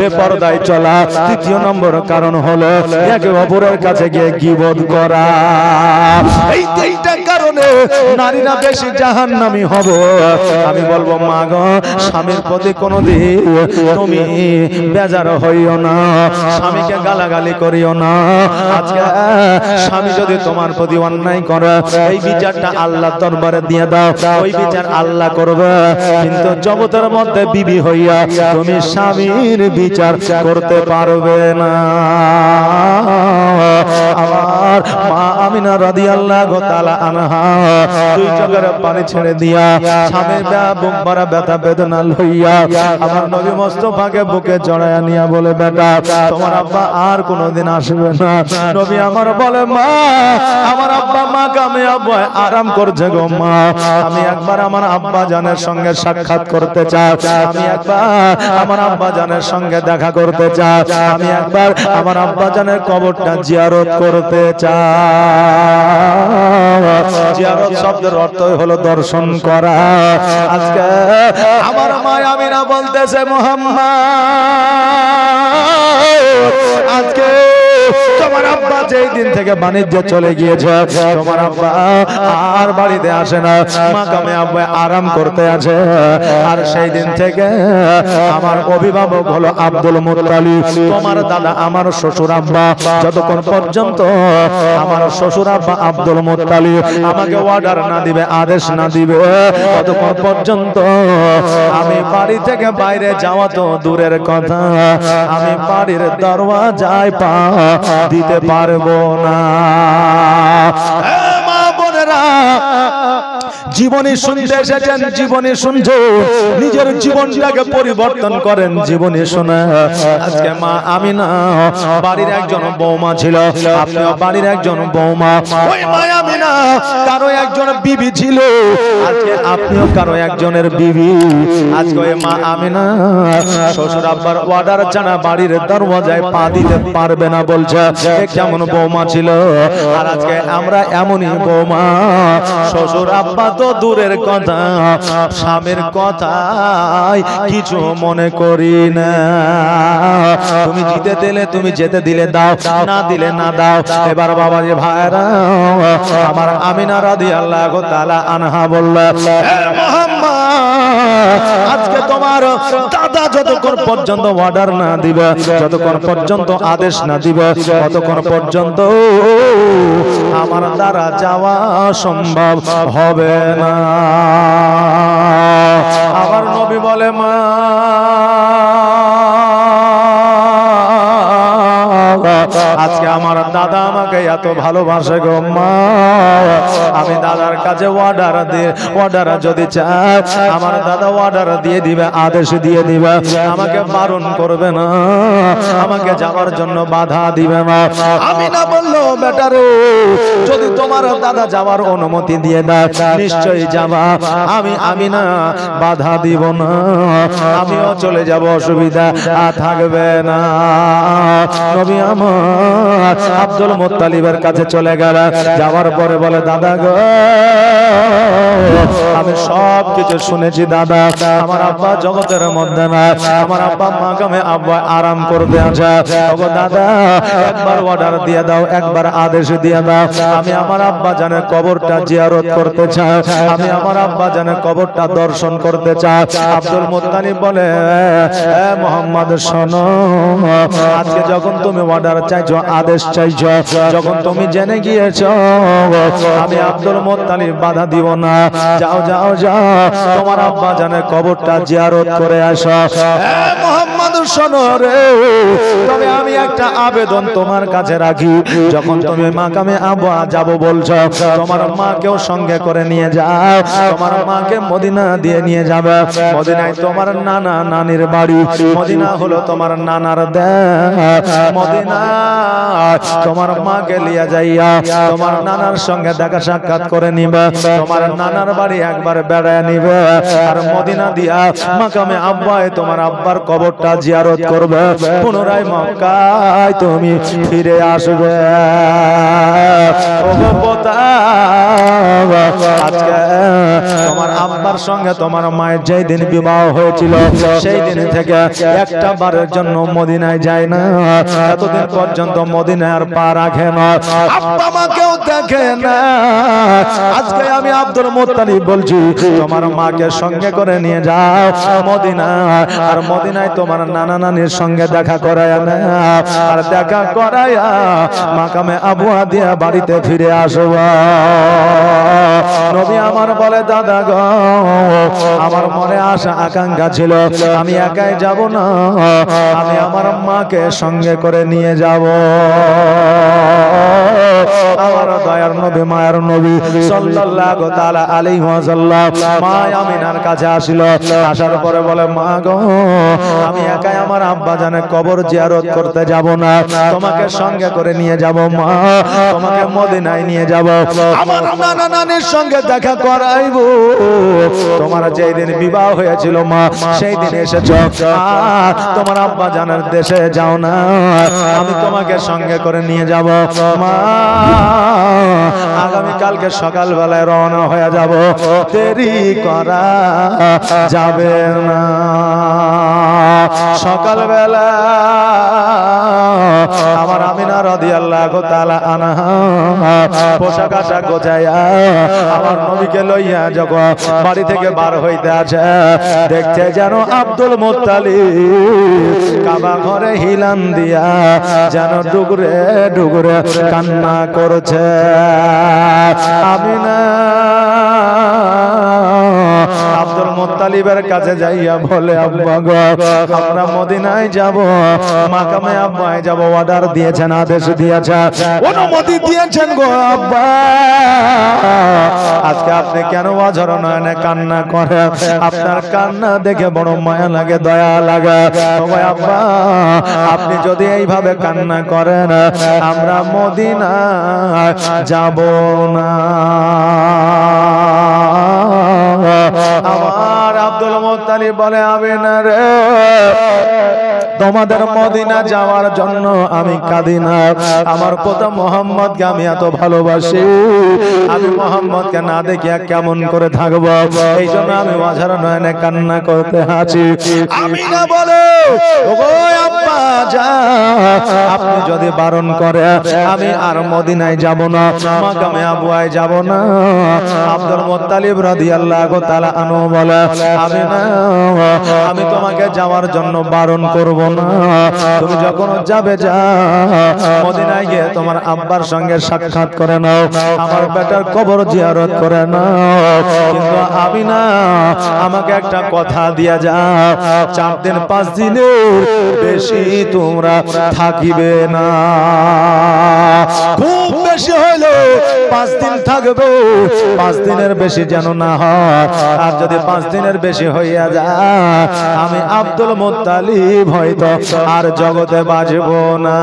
বেপরদায় চলা। তৃতীয় নম্বর কারণ হলো একে অপরের কাছে গিয়ে গীবত করা। এই তিনটা কারণে নারীরা বেশি জাহান্নামী হবে। আমি বলবো মা গো, স্বামীর প্রতি কোনোদিন তুমি বেজার হইও না, স্বামীকে গালাগালি করিও না। আজকে স্বামী যদি তোমার প্রতি অন্যায় করে, এই বিচারটা আল্লাহর দরবারে দিয়ে দাও, ওই বিচার আল্লাহ করবে। কিন্তু জগতের মধ্যে বিবি হইয়া তুমি স্বামীর বিচার করতে পারবে না। আমার মা আমিনা রাদিয়াল্লাহু তাআলা আনহা দুই চোখের পানি ছেড়ে দিয়া স্বামীর বুক ভরা ব্যথা বেদনা লইয়া আমার নবী মুস্তাফাকে বুকে জড়াইয়া নিয়া বলে, বেটা তোমার আব্বা আর কোনোদিন আসবে না। নবী আমার বলে, মা আমার আব্বা মা কামিয়াব আরাম করছে গো মা, আমি একবার আমার আব্বা জানের সঙ্গে সাক্ষাৎ করতে চাই, আমি একবার আমার আব্বা জানের সঙ্গে দেখা করতে চাই, আমি একবার আমার আব্বা জানের কবরটা জিয়ারত করতে চাই। জিয়ারত শব্দের অর্থ হলো দর্শন করা। আজকে আমার মা আমিনা বলতেছে, মুহাম্মদ আজকে তোমার আব্বা যেই দিন থেকে বাণিজ্যে চলে গিয়েছে, তোমার আব্বা আর বাড়িতে আসে না, মাকামে আব্বা আরাম করতে আছে। আর সেই দিন থেকে আমার অভিভাবক হলো আব্দুল মুত্তালিব, তোমার দাদা আমার শ্বশুর আব্বা, যতক্ষণ পর্যন্ত আমার শ্বশুর আব্বা আব্দুল মুত্তালিব আমাকে অর্ডার না দিবে, আদেশ না দিবে, ততক্ষণ পর্যন্ত আমি বাড়ি থেকে বাইরে যাওয়া তো দূরের কথা, আমি বাড়ির দরওয়াজায় পা দিতে পারবো না। মা বোনেরা, জীবনী শুনতে এসেছেন, জীবনী শুনছো, নিজের জীবনটাকে পরিবর্তন করেন জীবনী শুনে। আজকে মা আমিনা বাড়ির একজন বৌমা ছিল, আপনিও বাড়ির একজন বৌমা। ওই মা আমিনা কারো একজন বিবি ছিল, আজকে আপনিও কারো একজনের বিবি। আজকে ওই মা আমিনা শ্বশুর আব্বার অর্ডার ছাড়া বাড়ির দরওয়াজায় পা দিতে পারবে না বলছে। কেমন বৌমা ছিল? আর আজকে আমরা এমনই বৌমা, শ্বশুর আব্বা তো দূরের কথা, স্বামীর কথাই কিছু মনে করি না। তুমি জিতে দিলে তুমি যেতে দিলে দাও, না দিলে না দাও। এবার বাবা যে ভাইরা আমার আমিনা রাদিয়াল্লাহু তাআলা আনহা বললেন, হে মুহাম্মদ আজকে তোমার দাদা যতক্ষণ পর্যন্ত অর্ডার না দিবে, যতক্ষণ পর্যন্ত আদেশ না দিবে, ততক্ষণ পর্যন্ত আমার দ্বারা যাওয়া সম্ভব হবে না। আবার নবী বলে, মা আজকে আমার দাদা আমাকে এত ভালোবাসে গো মা, আমি দাদার কাছে অর্ডার যদি চাই, আমার দাদা অর্ডার দিয়ে দিবে, আদেশ দিয়ে দিবে, আমাকে বারণ করবে না, আমাকে যাওয়ার জন্য বাধা দিবে না। আমি না বললো, বেটা রে যদি তোমার দাদা যাওয়ার অনুমতি দিয়ে দেয় নিশ্চয়ই যাবা, আমি না বাধা দিব না, আমিও চলে যাব, অসুবিধা থাকবে না। নবী আমার আব্দুল মুত্তালিবের কাছে চলে গেল, যাওয়ার পরে বলে, দাদা গো আমি সব কিছু শুনেছি দাদা, আমার আব্বা জগতের মধ্যে না, আমার আব্বা মাকামে আব্বা আরাম করতে আছে। ওগো দাদা একবার অর্ডার দিয়ে দাও, একবার আদেশ দিয়ে দাও, আমি আমার আব্বা জানের কবরটা জিয়ারত করতে চাই, আমি আমার আব্বা জানের কবরটা দর্শন করতে চাই। আব্দুল মুত্তালিব বলে, এ মুহাম্মদ শোনো, আজকে যখন তুমি অর্ডার চাইছো, আদেশ চাইছো, যখন তুমি জেনে গিয়েছো আমি আব্দুল মুত্তালিব বাধা দিব না, যাও যাও যাও তোমার আব্বা জানের কবরটা জিয়ারত করে আসো। এ মুহাম্মদ শোনো রে, তবে আমি একটা আবেদন তোমার কাছে রাখি, যখন তুমি মাকামে আব্বা যাবো বলছো, তোমার মাকেও সঙ্গে করে নিয়ে যাও, তোমার মাকে মদিনা দিয়ে নিয়ে যাবে। মদিনায় তোমার নানা নানির বাড়ি, মদিনা হলো তোমার নানার দেশ, মদিনা তোমার মাকে লিয়ে যাইয়া তোমার নানার সঙ্গে দেখা সাক্ষাৎ করে নিবে, তোমার নানার বাড়ি একবার বেড়ায় নিবে, আর মদিনা দিয়া মাকামে আব্বায় তোমার আব্বার কবরটা জিয়ারত করবে, পুনরায় মক্কায় তুমি ফিরে আসবে। আজকে তোমার আব্বার সঙ্গে তোমার মায়ের যেই দিন বিবাহ হয়েছিল সেই দিন থেকে একটা বারের জন্য মদিনায় যায় না, এতদিন পর্যন্ত মদিনায় আর পা রাখে না, আব্বা মাকেও দেখে না। আজকে আমি আব্দুল মুত্তালিব বলছি তোমার মাকে সঙ্গে করে নিয়ে যাও মদিনা, আর মদিনায় তোমার নানা নানির সঙ্গে দেখা করায়া না, আর দেখা করায়া মাকামে আবুয়া দিয়া বাড়িতে ফিরে আসবা। নবী আমার বলে দাদা গো, আমার মনে আশা আকাঙ্ক্ষা ছিল আমি একাই যাব না, আমি আমার মাকে সঙ্গে করে নিয়ে যাব। আমার দয়ার নবী মায়ের নবী সাল্লাল্লাহু তাআলা আলাইহি ওয়াসাল্লাম মা আমিনার কাছে আসিল, আসার পরে বলে মা গো, আমি একাই আমার আব্বা জানের কবর জিয়ারত করতে যাব না, তোমাকে সঙ্গে করে নিয়ে যাব মা, তোমাকে মদিনায় নিয়ে যাব, আমার নানা নানির সঙ্গে দেখা করাইবো। তোমার যেই দিন বিবাহ হয়েছিল মা সেই দিন এসেছো, আর তোমার আব্বা জানের দেশে যাও না, আমি তোমাকে সঙ্গে করে নিয়ে যাব মা, আগামী কালকে সকাল বেলায় রওনা হয়ে যাব, দেরি করা যাবে না। সকাল বেলা আমার আমিনা রাদিয়াল্লাহু তাআলা আনহা পোশাক আশাক গোছাইয়া আমার নবীকে লইয়া যখন বাড়ি থেকে বার হইতে আছে, দেখছে যেন আব্দুল মুত্তালিব কাবা ঘরে হিলান দিয়া যেন ডুগরে ডুগরে কান্না করছে। আমিনা আব্দুল মুত্তালিবের কাছে যাইয়া বলে আব্বা গো, আমরা মদিনায় যাব, মাকামে আব্বায় যাব, অর্ডার দিয়েছেন, আদেশ দিয়েছেন, অনুমতি দিয়েছেন গো আব্বা, আজকে আপনি কেন অঝর নয়নে কান্না করেন? আপনার কান্না দেখে বড় মায়া লাগে, দয়া লাগে। ওগো আব্বা, আপনি যদি এইভাবে কান্না করেন আমরা মদিনায় যাব না। আমার আব্দুল মুত্তালিব বলে আমিনা রে, তোমাদের মদিনা যাওয়ার জন্য আমি কাঁদি না, আমার কথা মোহাম্মদকে আমি এত ভালোবাসি, আমি মোহাম্মদকে না দেখিয়া কেমন করে থাকবো, এই জন্য আমি অঝর নয়নে কান্না করতে আছি। আমিনা বলে ওগো আব্বা যা, আপনি যদি বারণ করে আমি আর মদিনায় যাব না, মাকামে আবুয়ায় যাব না। আব্দুল মুত্তালিব রাদিয়াল্লাহু তাআলা আনহু বলে আমিনা, আমি তোমাকে যাওয়ার জন্য বারণ করব না, তুমি যখন যাবে যা, মদিনায় গিয়ে তোমার আব্বার সঙ্গে সাক্ষাৎ করে নাও, আমার বেটার কবর জিয়ারত করে নাও, কিন্তু আমিনা আমাকে একটা কথা দিয়া যাও, 4 দিন 5 দিনের বেশি তোমরা থাকিবে না, খুব বেশি হইলে 5 দিন থাকবে, 5 দিনের বেশি যেন না হয়, আর যদি 5 দিনের বেশি হইয়া যায় আমি আব্দুল মুত্তালিব হয়তো আর জগতে বাঁচব না।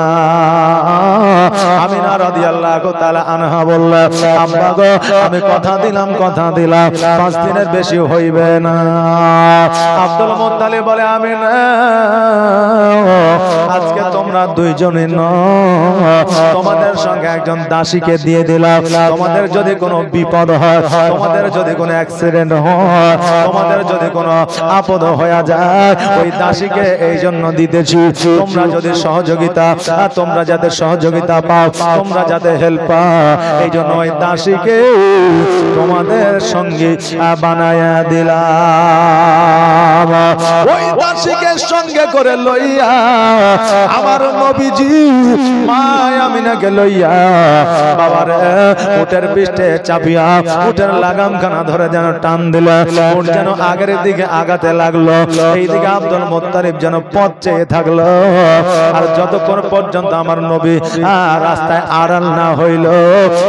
আমিনা রাদিয়াল্লাহু তাআলা আনহা বললেন আব্বা গো, আমি কথা দিলাম 5 দিনের বেশি হইবে না। আব্দুল মুত্তালিব বলে আমিনা, আজকে তোমরা দুইজনে নয়, তোমাদের সঙ্গে একজন দাসীকে দিয়ে দিলাম, তোমাদের যদি কোনো বিপদ হয়, তোমাদের যদি কোনো অ্যাক্সিডেন্ট হয়, তোমাদের যদি কোনো আপদ হয়ে যায়, ওই দাসীকে এই জন্য দিতেছি, তোমরা যদি সহযোগিতা, তোমরা যাতে সহযোগিতা পাও, তোমরা যাতে হেল্প পাও, এই জন্য ওই দাসীকে তোমাদের সঙ্গে বানায়া দিলাম। ওই দাসীকে সঙ্গে করে লইয়া আমার নবীজি মা আমিনাকে লইয়া বাবার উটের পৃষ্ঠে চাপিয়া উটের লাগাম খানা ধরে যেন টান দিল, উট যেন আগের দিকে আগাতে লাগলো, এইদিকে আব্দুল মুত্তালিব যেন পথ চেয়ে থাকলো, আর যতক্ষণ পর্যন্ত আমার নবী রাস্তায় আড়াল না হইল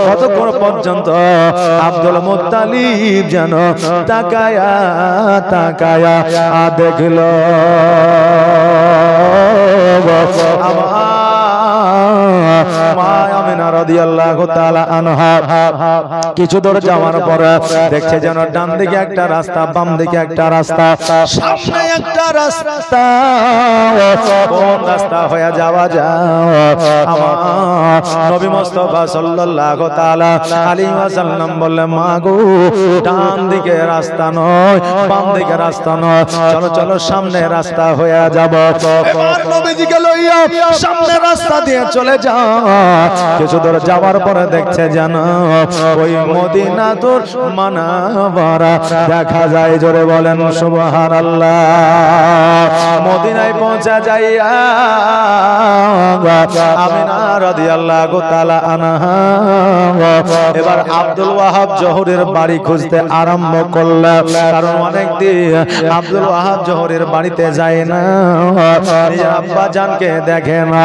ততক্ষণ পর্যন্ত আব্দুল মুত্তালিব যেন তাকায়া তাকায়া দেখলো। মা আমিনা রাদিয়াল্লাহু তাআলা আনহা কিছু দূর যাওয়ার পরে দেখছে যেন ডান দিকে একটা রাস্তা, বাম দিকে একটা রাস্তা, সামনে একটা রাস্তা। কোন রাস্তা হয়ে যাওয়া যায়? আমার নবী মুস্তাফা সাল্লাল্লাহু তাআলা আলাইহি ওয়াসাল্লাম বললেন, মা গো, ডান দিকে রাস্তা নয়, বাম দিকে রাস্তা নয়, চলো চলো সামনে রাস্তা হয়ে যাব। এবার নবীজিকে লইয়া সামনে রাস্তা দিয়ে চলে যাও। কিছু দূর যাওয়ার পরে দেখছে যেন ওই মদিনাতুল মুনাওয়ারা দেখা যায়। জোরে বলেন সুবহানাল্লাহ। মদিনায় পৌঁছা যাইয়া আমিনা রাদিয়াল্লাহু তাআলা আনহা এবার আব্দুল ওয়াহাব জোহরের বাড়ি খুঁজতে আরম্ভ করলেন। কারণ অনেক দিন আব্দুল ওয়াহাব জোহরের বাড়িতে যায় না, নিজের আব্বা জানকে দেখে না।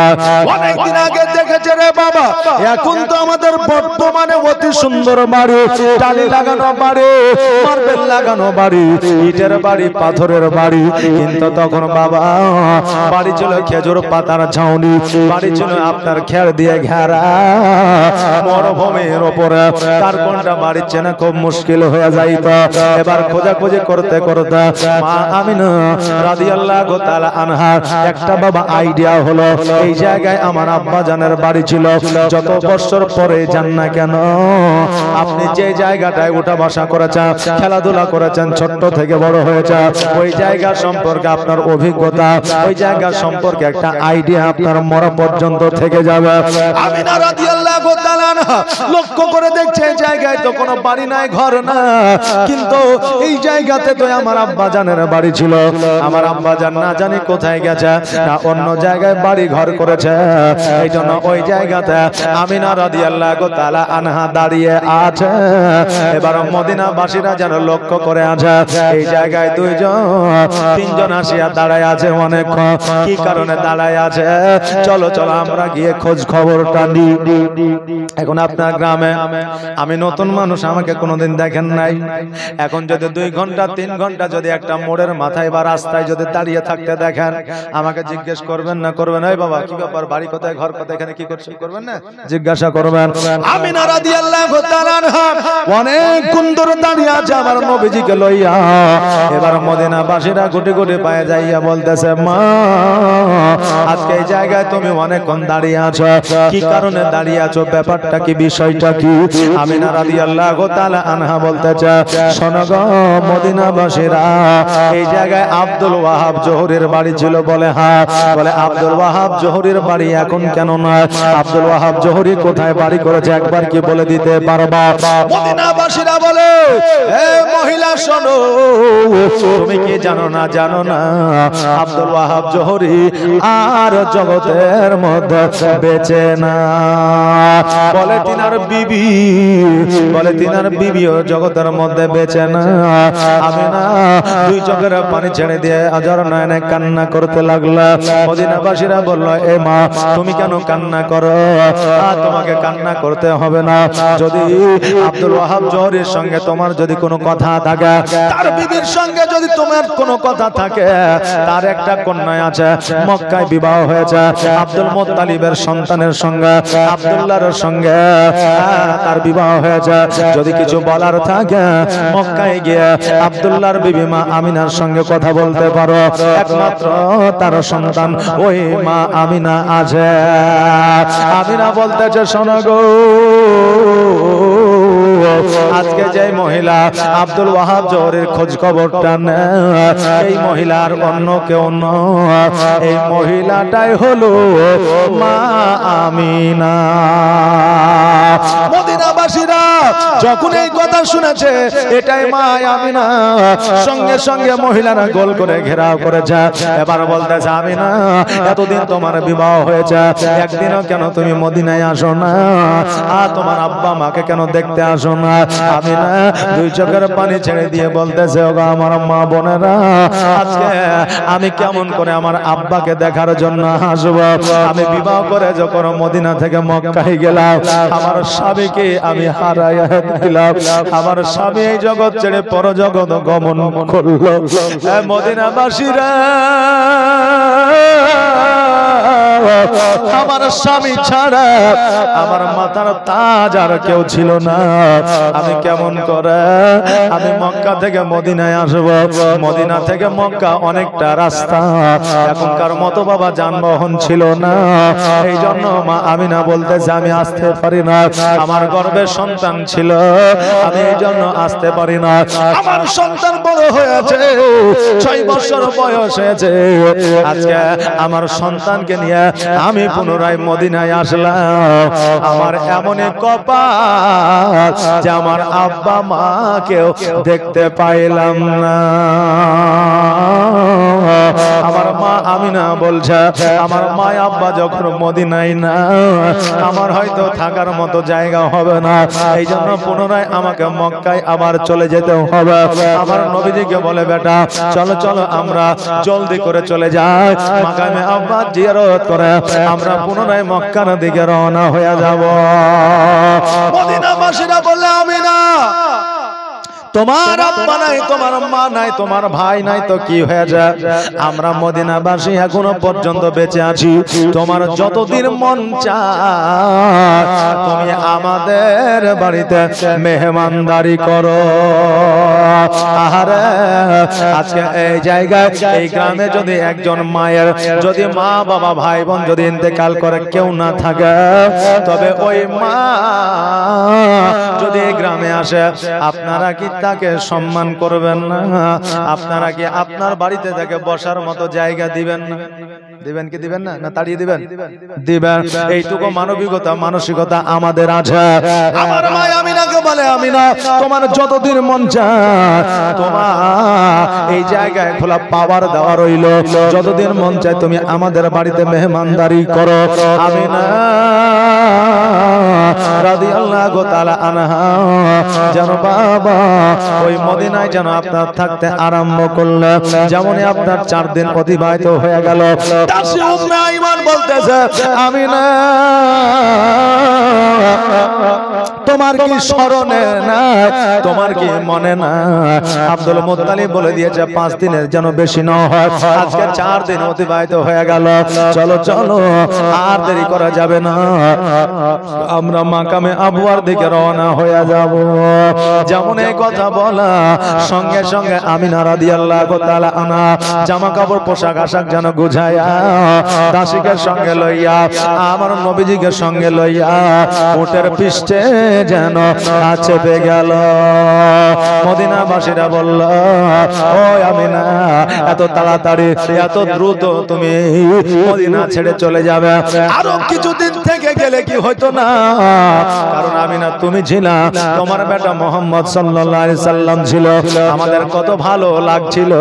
অনেক দিন আগে দেখেছে রে বাবা, এখন তো আমাদের বর্তমানে অতি সুন্দর বাড়ি, টালি লাগানো বাড়ি, মার্বেল লাগানো বাড়ি, ইটের বাড়ি, পাথরের বাড়ি। কিন্তু তখন বাবা বাড়ি ছিল খেজুর পাতার ছাউনি, বাড়ি ছিল আপনার খের দিয়ে ঘেরা মরুভূমির উপরে। তার কোনটা বাড়ি চেনা খুব মুশকিল হয়ে যাইত। এবার খোঁজাখুঁজি করতে করতে মা আমিনা রাদিয়াল্লাহু তাআলা আনহার একটা বাবা আইডিয়া হলো, এই জায়গায় আমার আব্বা জানের বাড়ি ছিল। যত বছর পরে যান না কেন, আপনি যে জায়গাটায় উঠা বসা করেছেন, খেলাধুলা করেছেন, ছোট্ট থেকে বড় হয়েছে, ওই জায়গা সম্পর্কে আপনার অভিজ্ঞতা, ওই জায়গা সম্পর্কে একটা আইডিয়া আপনার মরা পর্যন্ত থেকে যাবে। আমিনা রাদিয়াল্লাহু তাআলা আনহা লক্ষ্য করে দেখছে এই জায়গায় তো কোনো বাড়ি নাই, ঘর না, কিন্তু এই জায়গাতে তো আমার আব্বা জানের বাড়ি ছিল। আমার আব্বা জান না জানি কোথায় গেছে, না অন্য জায়গায় বাড়ি ঘর করেছে। এই জন্য ওই জায়গাতে আমিনা রাদিয়াল্লাহু তাআলা আনহা দাঁড়িয়ে আছে। এবার মদিনাবাসীরা যেন লক্ষ্য করে আছে, এই জায়গায় দুইজন তিনজন আসিয়া দাঁড়ায় আছে। অনেক কি কারণে দাঁড়ায় আছে? চলো চলো আমরা গিয়ে খোঁজ খবরটা নিই। এখন আপনার গ্রামে আমি নতুন মানুষ, আমাকে কোনোদিন দেখেন নাই। এখন যদি 2 ঘন্টা 3 ঘন্টা যদি একটা মোড়ের মাথায় বা রাস্তায় যদি দাঁড়িয়ে থাকতে দেখেন, আমাকে জিজ্ঞেস করবেন না? করবেন? এই বাবা কি ব্যাপার, বাড়ি কোথায়, ঘর কোথায়, এখানে কি করছেন? করবেন না? জিজ্ঞাসা করবেন। আমিনা রাদিয়াল্লাহু তাআলা আনহা অনেক সুন্দর দাঁড়িয়ে আছে আমার নবীজিকে লইয়া। এবার মদিনাবাসীরা গুটি গুটি পায়ে যাইয়া বলতেছে, মা আজকে এই জায়গায় তুমি অনেকক্ষণ দাঁড়িয়ে আছো, কি কারণে দাঁড়িয়ে আছো, ব্যাপারটা কি, বিষয়টা কি? আমিনা রাদিয়াল্লাহু তাআলা আনহা বলতেছে, শোনো গো মদিনাবাসীরা, এই জায়গায় আব্দুল ওয়াহাব জোহরের বাড়ি ছিল। বলে হ্যাঁ। বলে আব্দুল ওয়াহাব জোহরের বাড়ি এখন কেন নয়? আব্দুল ওয়াহাব জোহরি কোথায় বাড়ি করেছে একবার কি বলে দিতে পারবা? মদিনাবাসীরা বলে, হে মহিলা শোনো, তুমি কি জানো না? জানো না আব্দুল ওয়াহাব জোহরি আর জগতের মধ্যে বেঁচে না। বলে তিনার বিবি, বলে তিনার বিবিও জগতের মধ্যে বেঁচে না। আমি না 2 চোখের পানি ছেড়ে দিয়ে আজর নয়নে কান্না করতে লাগলো। মদিনাবাসীরা বলল, এ মা তুমি কেন কান্না করো? তোমাকে কান্না করতে হবে না। যদি আব্দুল ওয়াহাব জোহরির সঙ্গে তোমার যদি কোনো কথা থাকে, তার বিবির সঙ্গে যদি তোমার কোনো কথা থাকে, তার একটা কন্যা আছে, মক্কায় বিবাহ হয়েছে আব্দুল মুত্তালিবের সন্তানের সঙ্গে, আব্দুল্লাহর সঙ্গে তার বিবাহ হয়েছে। যদি কিছু বলার থাকে মক্কায় গিয়ে আব্দুল্লাহর বিবি মা আমিনার সঙ্গে কথা বলতে পারো। একমাত্র তার সন্তান ওই মা আমিনা আছে। আমিনা বলতেছে, শোনো গো, আজকে যে মহিলা আব্দুল ওয়াহাব জোহরের খোঁজ খবরটা নেয়, এই মহিলার অন্য কেউ নয়, এই মহিলাটাই হলো মা আমিনা। মদিনাবাসীরা যখন এই কথা শুনেছে, এটাই মা আমিনা, সঙ্গে সঙ্গে মহিলারা গোল করে ঘেরাও করেছে। এবার বলতেছে, আমিনা এতদিন তোমার বিবাহ হয়েছে, একদিনও কেন তুমি মদিনায় আসো না? আর তোমার আব্বা মাকে কেন দেখতে আসো না? আমিনা 2 চোখের পানি ছেড়ে দিয়ে বলতেছে, ওগো আমার মা বোনেরা, আজকে আমি কেমন করে আমার আব্বাকে দেখার জন্য আসবো? আমি বিবাহ করে যখন মদিনা থেকে মক্কায় গেলাম, আমার স্বামীকে আমি হারাইয়া দিলাম। আমার স্বামী এই জগৎ ছেড়ে পরজগৎ গমন করলো। মদিনাবাসীরা আমার স্বামী ছাড়া আমার মাথার তাজ আর কেউ ছিল না। আমি কেমন করে আমি মক্কা থেকে মদিনায় আসব? মদিনা থেকে মক্কা অনেকটা রাস্তা, এখনকার মতো বাবা যানবাহন ছিল না। এই জন্য মা আমিনা বলতেছে আমি আসতে পারি না। আমার গর্ভে সন্তান ছিল, আমি এই জন্য আসতে পারি না। আমার সন্তান বড় হয়েছে, 6 বছর বয়স হয়েছে। আজকে আমার সন্তানকে নিয়ে আমি পুনরায় মদিনায় আসলাম। আমার এমন কপাল যে আমার আব্বা মাকেও দেখতে পাইলাম না। আমার মা আমিনা বলছে আমার মা আব্বা যখন মদিনায় না, আমার হয়তো থাকার মতো জায়গা হবে না। এই জন্য পুনরায় আমাকে মক্কায় আবার চলে যেতে হবে। আমার নবীজিকে বলে বেটা চলো চলো আমরা জলদি করে চলে যাই, মাকামে আব্বা জিয়ারত করে আমরা পুনরায় মক্কার দিকে রওনা হয়ে যাব। মদিনাবাসীরা বললে আমিনা তোমার আব্বা নাই, তোমার মা নাই, তোমার ভাই নাই তো কি হয়ে যায়? আমরা মদিনাবাসী এখনো পর্যন্ত বেঁচে আছি। তোমার যতদিন মন চায় তুমি আমাদের বাড়িতে মেহমানদারি করো। আহারে আজকে এই জায়গায় এই গ্রামে যদি একজন মায়ের যদি মা বাবা ভাই বোন যদি ইন্তেকাল করে কেউ না থাকে, তবে ওই মা যদি এই গ্রামে আসে আপনারা কি তাকে সম্মান করবেন না? আপনারা কি আপনার বাড়িতে তাকে বসার মতো জায়গা দিবেন না? দিবেন কি দিবেন না? না তাড়িয়ে দিবেন? দিবেন। এইটুকু মানবিকতা মানসিকতা আমাদের আছে। আমার মা আমিনাকে বলে আমিনা তোমার যতদিন মন চায় তোমার এই জায়গায় খোলা পাওয়ার দেওয়া রইল, যতদিন মন চায় তুমি আমাদের বাড়িতে মেহমানদারি করো। আমিনা রাদিয়াল্লাহু তাআলা আনহা যেন বাবা ওই মদিনায় যেন আপনার থাকতে আরম্ভ করলেন। যেমনই আপনার 4 দিন অতিবাহিত হয়ে গেল, দাসী উম্মে আইমান বলতেছে আমিনা তোমার কি স্মরণে নাই, তোমার কি মনে না? আব্দুল মুত্তালিব বলে দিয়েছে 5 দিনের যেন বেশি না হয়। আজকে 4 দিন অতিবাহিত হয়ে গেল, চলো চলো আর দেরি করা যাবে না, আমরা মাকামে আবওয়ার দিকে রওনা হয়ে যাব। যেমন এই কথা বলা সঙ্গে সঙ্গে আমিনা রাদিয়াল্লাহু তাআলা আনহা জামা কাপড় পোশাক আশাক যেন গুছায়া দাসীকে সঙ্গে লইয়া আমার নবীজিকে সঙ্গে লইয়া উটের পৃষ্ঠে যেন চেপে গেল। মদিনাবাসীরা বলল ও আমিনা এত তাড়াতাড়ি এত দ্রুত তুমি মদিনা ছেড়ে চলে যাবে? আরো কিছুদিন থেকে গেলে কি হইতো না? কারণ আমিনা তুমি ছিলা, তোমার বেটা মুহাম্মদ সাল্লাল্লাহু আলাইহি সাল্লাম ছিল, আমাদের কত ভালো লাগছিল,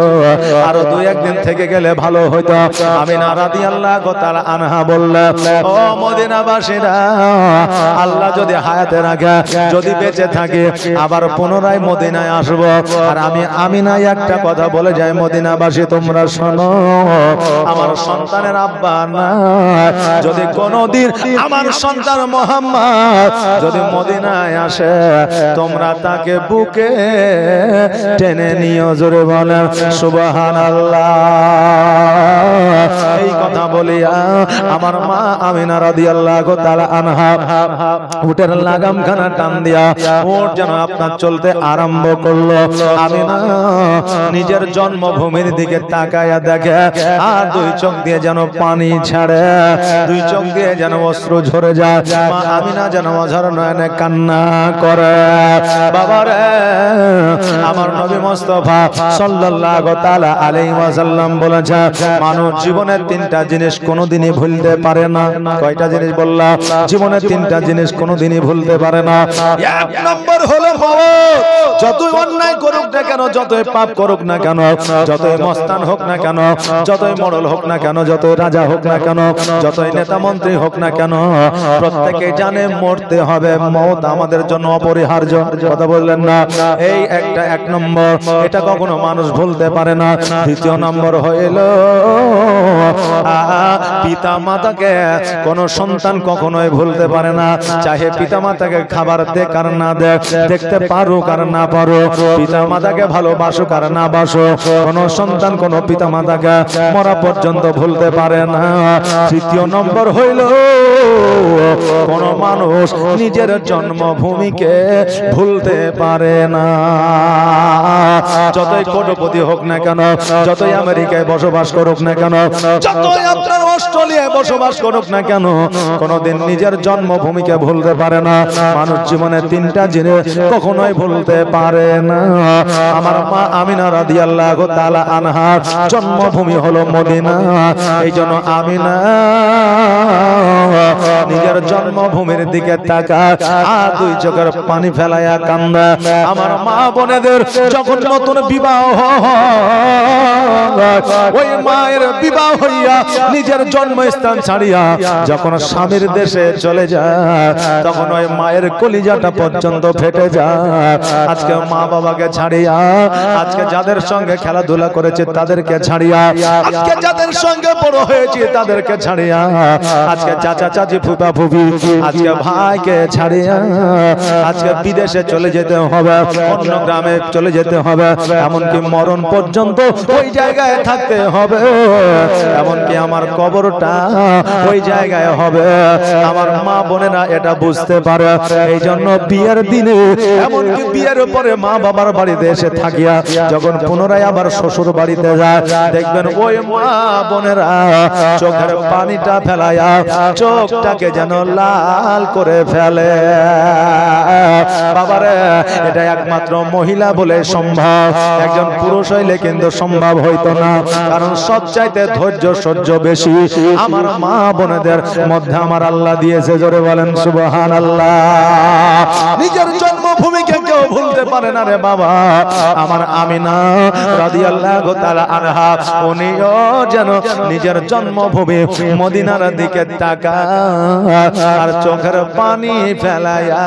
আরো 2-1 দিন থেকে গেলে ভালো হইতো। আমিনা রাদিয়াল্লাহু তাআলা আনহা বললেন ও মদিনাবাসীরা আল্লাহ যদি হায়াতে রাখে, যদি বেঁচে থাকে আবার পুনরায় মদিনায় আসব। আর আমি আমিনা একটা কথা বলে যাই মদিনাবাসী তোমরা শোনো, আমার সন্তানের আব্বা না, যদি কোনদিন আমার সন্তান মুহাম্মদ যদি মদিনায় আসে তোমরা তাকে বুকে টেনে নিও, জোরে বলেন সুবহানাল্লাহ। এই কথা বলিয়া আমার মা আমিনা রাদিয়াল্লাহু তাআলা আনহা উটের লাগামখানা টান দিয়া উট যেন আপনার চলতে আরম্ভ করলো। আমিনা নিজের জন্মভূমির দিকে তাকায়া দেখে আর 2 চোখ দিয়ে যেন পানি ছাড়ে, 2 চোখ দিয়ে যেন অশ্রু ঝরে যায়। মা আমিনা যেন অঝর নয়নে কান্না করে। বাবারে আমার নবী মুস্তাফা সাল্লাল্লাহু তাআলা আলাইহি ওয়াসাল্লাম বলেছে মানুষ জীবনের 3টা জিনিস কোনোদিনই ভুলতে পারে না। কয়টা জিনিস বললাম? জীবনের 3টা জিনিস কোনোদিনই ভুলতে পারে না। 1 নম্বর হলো মওত। যতই অন্যায় করুক না কেন, যতই পাপ করুক না কেন, যতই মস্তান হোক না কেন, যতই মোড়ল হোক না কেন, যতই রাজা হোক না কেন, যতই নেতা মন্ত্রী হোক না কেন, প্রত্যেকেই জানে মরতে হবে। মওত আমাদের জন্য অপরিহার্য। কথা বললেন না? এই একটা 1 নম্বর, এটা কখনো মানুষ ভুলতে পারে না। 2য় নম্বর হইল পিতা মাতাকে কোন সন্তান কখনোই ভুলতে পারে না, চাহে পিতা মাতাকে খাবার দেখ আর না দেখ, দেখতে পারুক আর না পারো, পিতা মাতাকে ভালোবাসুক আর না বাসো, কোন সন্তান কোন পিতা মাতাকে মরা পর্যন্ত ভুলতে পারে না। তৃতীয় নম্বর হইল কোন মানুষ নিজের জন্মভূমিকে ভুলতে পারে না। যতই কোটিপতি হোক না কেন, যতই আমেরিকায় বসবাস করুক না কেন, যতই আপনার অস্ট্রেলিয়ায় বসবাস করুক না কেন, কোনদিন নিজের জন্মভূমিকে ভুলতে পারে না। মানুষ জীবনে তিনটা জিনিস কখনোই ভুলতে পারে না। আমার মা আমিনা রাদিয়াল্লাহু তাআলা আনহার জন্মভূমি হলো মদিনা। এই জন্য আমিনা নিজের জন্মভূমির দিকে তাকায় আর দুই চোখের পানি ফেলায়া কান্দা। আমার মা বোনেদের যখন নতুন বিবাহ ওই মায়ের বিবাহ হইয়া নিজের জন্মস্থান ছাড়িয়া যখন স্বামীর দেশে চলে যায়, তখন ওই মায়ের কলিজাটা পর্যন্ত ফেটে যায়। আজকে মা বাবাকে ছাড়িয়া, আজকে যাদের সঙ্গে খেলাধুলা করেছে তাদেরকে ছাড়িয়া, আজকে যাদের সঙ্গে বড় হয়েছে তাদেরকে ছাড়িয়া, আজকে চাচা চাচি ফুপা ফুপি, আজকে ভাইকে ছাড়িয়া আজকে বিদেশে চলে যেতে হবে, অন্য গ্রামে চলে যেতে হবে, এমনকি মরণ পর্যন্ত ওই জায়গায় থাকতে হবে, এমনকি আমার কবরটা ওই জায়গায় হবে। আমার মা বোনেরা এটা বুঝতে পারে। এই জন্য বিয়ের দিনে, এমনকি বিয়ের পরে মা বাবার বাড়িতে এসে থাকিয়া যখন পুনরায় আবার শ্বশুর বাড়িতে যায়, দেখবেন ওই মা বোনেরা চোখের পানিটা ফেলায়া চোখটাকে যেন লাল করে ফেলে। বাবারে, এটা একমাত্র মহিলা বলে সম্ভব, একজন পুরুষ হইলে কিন্তু সম্ভব হইতো না। কারণ সবচাইতে ধৈর্য সহ্য বেশি আমার মা বোনেদের মধ্যে আমার আল্লাহ দিয়েছে। জোরে বলেন সুবহানাল্লাহ। নিজের জন্মভূমিকে কেউ ভুলতে পারে না রে বাবা। আমার আমিনা রাদিয়াল্লাহু তাআলা আনহা উনিও যেন নিজের জন্মভূমি মদিনার দিকে তাকায় আর চোখের পানি ফেলায়া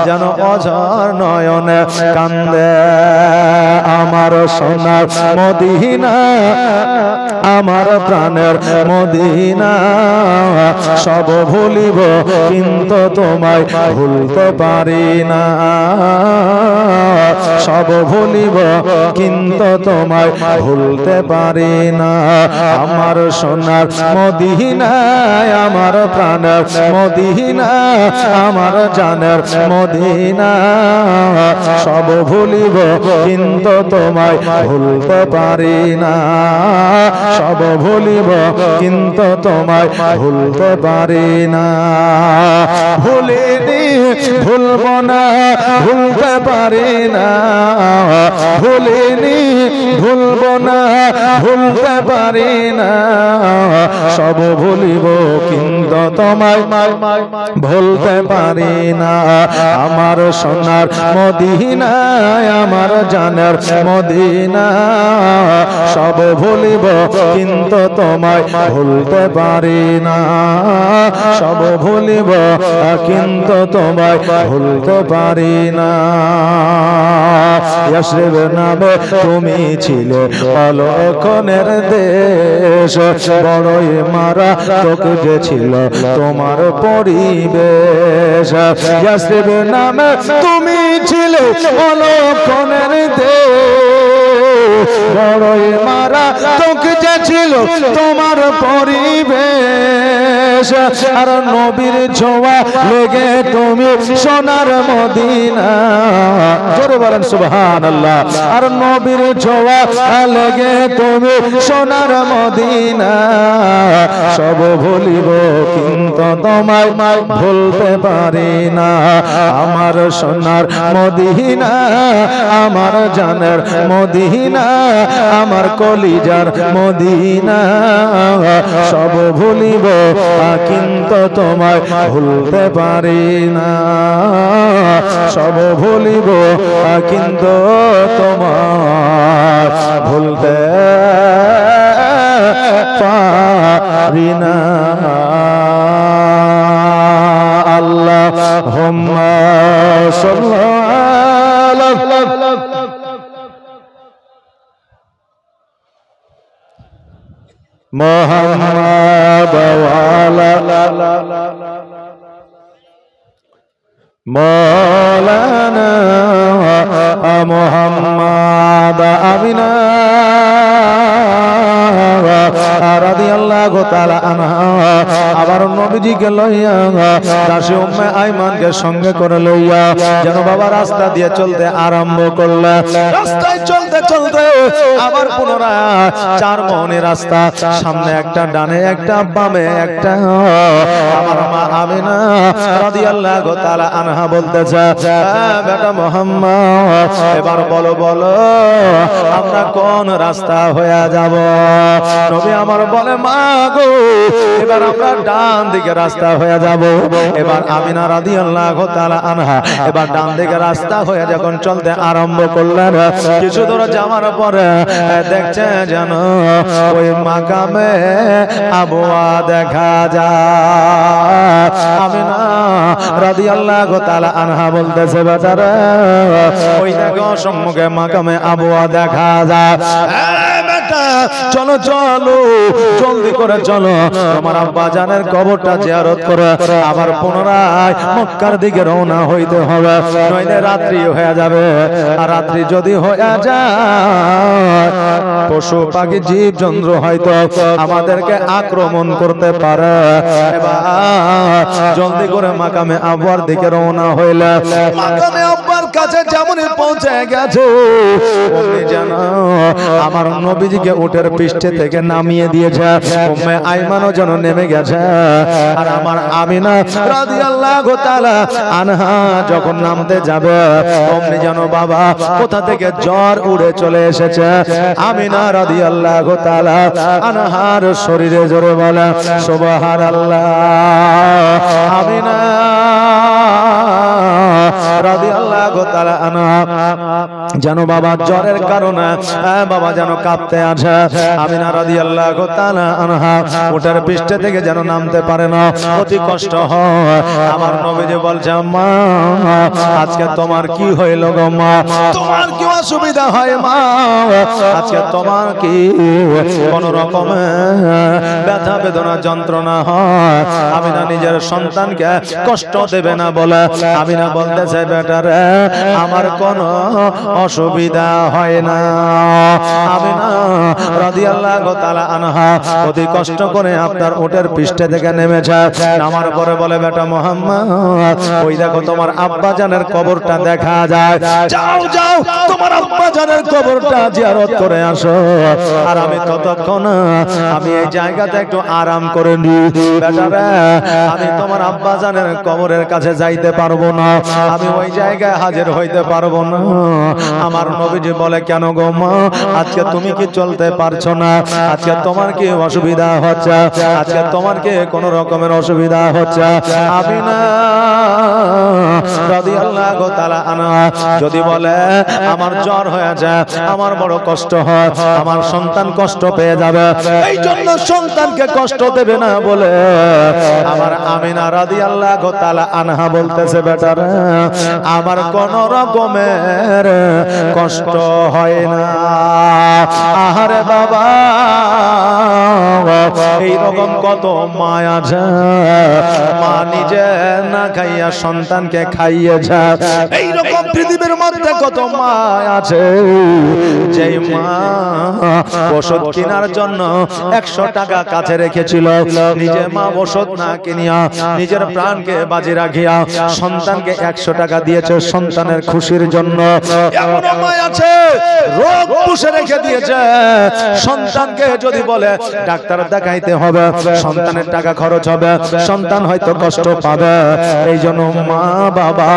যেন অঝর নয়নে কান্দে। আমার সোনার মদিনা, আমার প্রাণের মদিনা, সব ভুলিব কিন্তু তোমায় ভুলতে পারি না, সব ভুলিব কিন্তু তোমায় ভুলতে পারি না। আমার সোনার মদিনা, আমার প্রাণের মদিনা, আমার জানের মদিনা, সব ভুলিব কিন্তু তোমায় ভুলতে পারি না, সব ভুলিব কিন্তু তোমায় ভুলতে পারি না। ভুলিনি ভুলব না, ভুলতে পারি না, ভুলিনি ভুলব না, ভুলতে পারি না, সব ভুলিব কিন্তু তোমায় ভুলতে পারি না। আমার সোনার মদিনা, আমার জানের মদিনা, সব ভুলিব কিন্তু তোমায় ভুলতে পারি না, সব ভুলিব কিন্তু তোমায় ভুলতে পারি না। ইয়াসরিব নামে তুমি ছিলে অলক্ষণের দেশ, বড়ই মারা তোকে যে ছিল তোমার পরিবেশ। ইয়াসরিব নামে তুমি ছিলে অলক্ষণের দেশ, বড়ই মারা তোকে যে ছিল তোমার পরিবেশ। আর নবীর ছোঁয়া লেগে তুমি সোনার মদিনা, জোরে বলেন সুবহানাল্লাহ। আর নবীর ছোঁয়া লেগে তুমি সোনার মদিনা, সব ভুলিব কিন্তু তোমায় ভুলতে পারি না। আমার সোনার মদিনা, আমার জানের মদিনা, আমার কলিজার মদিনা, সব ভুলিব কিন্তু তোমায় ভুলতে পারি না, সব ভুলিব কিন্তু তোমায় ভুলতে পারি না। আল্লাহুম্মা সাল্লি মুহাম্মদ মৌলানা মুহাম্মদ আমিনা রাদিয়াল্লাহু তাআলা আনহা আবার নবীজিকে লইয়া দাসী উম্মে আইমানকে সঙ্গে করে লইয়া যেন বাবা রাস্তা দিয়ে চলতে আরম্ভ করলেন। রাস্তায় চলতে চলতে আবার পুনরায় 4 মনের রাস্তা, সামনে একটা, ডানে একটা, বামে একটা। আমার মা আমিনা রাদিয়াল্লাহু তাআলা আনহা বলতেছে, বেটা মুহাম্মদ এবার বলো বলো আমরা কোন রাস্তা হয়ে যাব? নবী আমার বলে, মা গো এবার আমরা ডান দিকে রাস্তা হয়ে যাব। এবার আমিনা রাদিয়াল্লাহু তাআলা আনহা এবার ডান দিকে রাস্তা হয়ে যখন চলতে আরম্ভ করলেন, কিছু দূর যাওয়ার পরে দেখছে যেন ওই মাকামে আবওয়া দেখা যায়। আমিনা রাদিয়াল্লাহু তাআলা আনহা বলতেছে, বেটারে ওই দেখো সম্মুখে মাকামে আবওয়া দেখা যায়। চলো চলো জলদি করে চলো, তোমার আব্বা জানের কবরটা জিয়ারত করে আবার পুনরায় মক্কার দিকে রওনা হইতে হবে, নইলে রাত্রি হয়ে যাবে। আর রাত্রি যদি হয়ে যায় পশু পাখি জীব জন্তু হয়তো আমাদেরকে আক্রমণ করতে পারে। এবার জলদি করে মাকামে আবওয়ার দিকে রওনা হইলে মাকামে আবওয়ার কাছে যেমনই পৌঁছে গেছে অমনি যেন আমার নবীজিকে উটের পৃষ্ঠে থেকে নামিয়ে দিয়েছে, উম্মে আইমানও যেন নেমে গেছে। আর আমার আমিনা রাদিয়াল্লাহু তাআলা আনহা যখন নামতে যাবে অমনি যেন বাবা কোথা থেকে জ্বর উড়ে চলে এসেছে। আমিনা রাদিয়াল্লাহু তাআলা আনহার শরীরে জোরে বলে সুবহানাল্লাহ। আমিনা রাদিয়াল্লাহু তাআলা আনহা যেন বাবা জ্বরের কারণে বাবা যেন কাঁপতে আছে। আমিনা রাদিয়াল্লাহু তাআলা আনহা উটের পৃষ্ঠে থেকে যেন নামতে পারে না, অতি কষ্ট হয়। আমার নবীজি বলছে, মা আজকে তোমার কি হইল গো মা? তোমার কি অসুবিধা হয় মা? আজকে তোমার কি কোন রকমের ব্যথা বেদনা যন্ত্রণা হয়? আমিনা নিজের সন্তানকে কষ্ট দেবে না বলে আমিনা বলতেছে, বেটারে আমার কোনো অসুবিধা হয় না। আমিনা রাদিয়াল্লাহু তাআলা আনহা অতি কষ্ট করে আপনার উটের পৃষ্ঠে থেকে নেমেছে, নামার পরে বলে, বেটা মুহাম্মদ ওই দেখো তোমার আব্বা জানের কবরটা দেখা যায়, যাও যাও তোমার আব্বা জানের কবরটা জিয়ারত করে আসো। আর আমি ততক্ষণ আমি এই জায়গাতে একটু আরাম করে নি। বেটারে আমি তোমার আব্বা জানের কবরের কাছে যাইতে পারবো না, আমি ওই জায়গায় হাজির হইতে পারবো না। আমার নবীজি বলে, কেন গো মা আজকে তুমি কি চলতে পারছো না? আজকে তোমার কি অসুবিধা হচ্ছে? আজকে তোমার কি কোন রকমের অসুবিধা হচ্ছে? আমিনা রাদিয়াল্লাহু তাআলা আনহা যদি বলে আমার জ্বর হয়েছে, আমার বড় কষ্ট হয়, আমার সন্তান কষ্ট পেয়ে যাবে, এই জন্য সন্তানকে কষ্ট দেবে না বলে আমার আমিনা রাদিয়াল্লাহু তাআলা আনহা বলতেছে, বেটারা আমার কোন রকমের কষ্ট হয় না। আহারে বাবা এইরকম কত মা আছে, মা নিজে না খাইয়া সন্তানকে খাইয়েছে। এইরকম পৃথিবীর মধ্যে কত মা আছে যেই মা ওষুধ কেনার জন্য 100 টাকা কাছে রেখেছিল, নিজে মা ওষুধ না কিনিয়া নিজের প্রাণকে বাজি রাখিয়া সন্তানকে 100 টাকা দিয়েছে সন্তানের খুশির জন্য। এমন মা আছে রোগ পুষে রেখে দিয়েছে, সন্তানকে যদি বলে ডাক্তার দেখাইতে হবে, সন্তানের টাকা খরচ হবে, সন্তান হয়তো কষ্ট পাবে, এই জন্য মা বাবা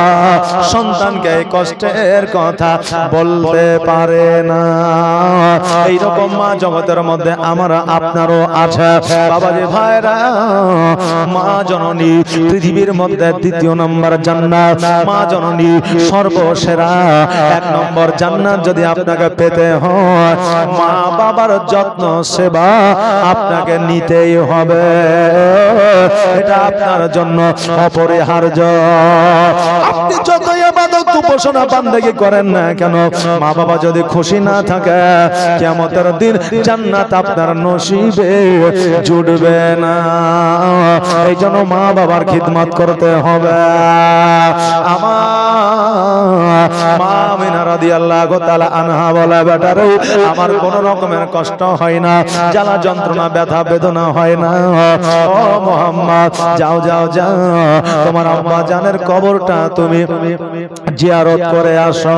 সন্তানকে কষ্টের কথা বলতে পারে না। এইরকম মা জগতের মধ্যে আমার আপনারও আছে। বাবাজি ভাইরা, মা জননী পৃথিবীর মধ্যে 2 নম্বর জান্নাত, মা জননী সর্বসেরা 1 নম্বর জান্নাত যদি আপনাকে পেতে হয় মা বাবার যত্ন সেবা আপনাকে নিতেই হবে, এটা আপনার জন্য অপরিহার্য। আপনি যতই ইবাদত উপাসনা বান্দেগি করেন না কেন, মা বাবা যদি খুশি না থাকে, কিয়ামতের দিন জান্নাত আপনার নসিবে জুটবে না। এই জন্য মা বাবার খিদমত করতে হবে। আমার মা আমিনা রাদিয়াল্লাহু তাআলা আনহা বলে, বেটারে আমার কোন রকমের কষ্ট হয় না, জ্বালা যন্ত্রণা ব্যথা বেদনা হয় না। ও মুহাম্মদ, যাও যাও যাও, তোমার আব্বা জানের কবরটা তুমি জিয়ারত করে আসো।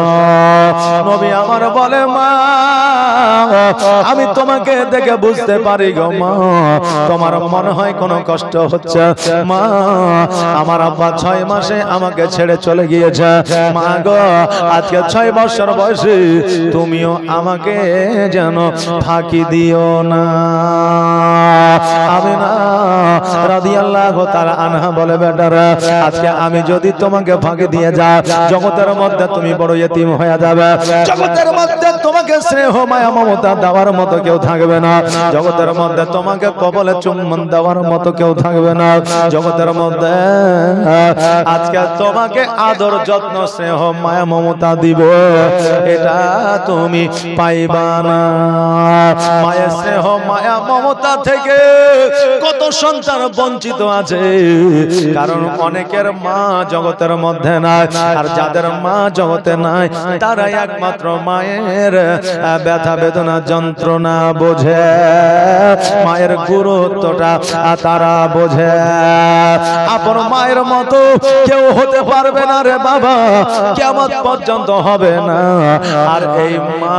নবী আমার বলে, মা আমি তোমাকে দেখে বুঝতে পারি গো মা, তোমার মনে হয় কোনো কষ্ট হচ্ছে। মা আমার আব্বা 6 মাসে আমাকে ছেড়ে চলে গিয়েছে। মা গো, আজকে 6 বছর বয়সে তুমিও আমাকে যেন ফাঁকি দিও না। আমিনা রাদিয়াল্লাহু তাআলা আনহা বলে, বেটারা আজকে আমি যদি তোমাকে ফাঁকি দিয়ে যাই, জগতের মধ্যে তুমি বড় ইতিম হয়ে যাবে। জগতের মধ্যে তোমাকে স্নেহ মায়া মমতা দেওয়ার মতো কেউ থাকবে না। জগতের মধ্যে তোমাকে কবলে চুম্বন দেওয়ার মতো কেউ থাকবে না। জগতের মধ্যে আজকে তোমাকে আদর যত্ন স্নেহ মায়া মমতা দিব, এটা তুমি পাইবা না। মায়ের স্নেহ মায়া মমতা থেকে কত সন্তান বঞ্চিত আছে, কারণ অনেকের মা জগতের মধ্যে নাই, আর যাদের মা জগতে নাই তারা একমাত্র মায়ের ব্যথা বেদনা যন্ত্রণা বোঝে, মায়ের গুরুত্বটা তারা বোঝে। আপন মায়ের মতো কেউ হতে পারবে না রে বাবা, কিয়ামত পর্যন্ত হবে না। আর এই মা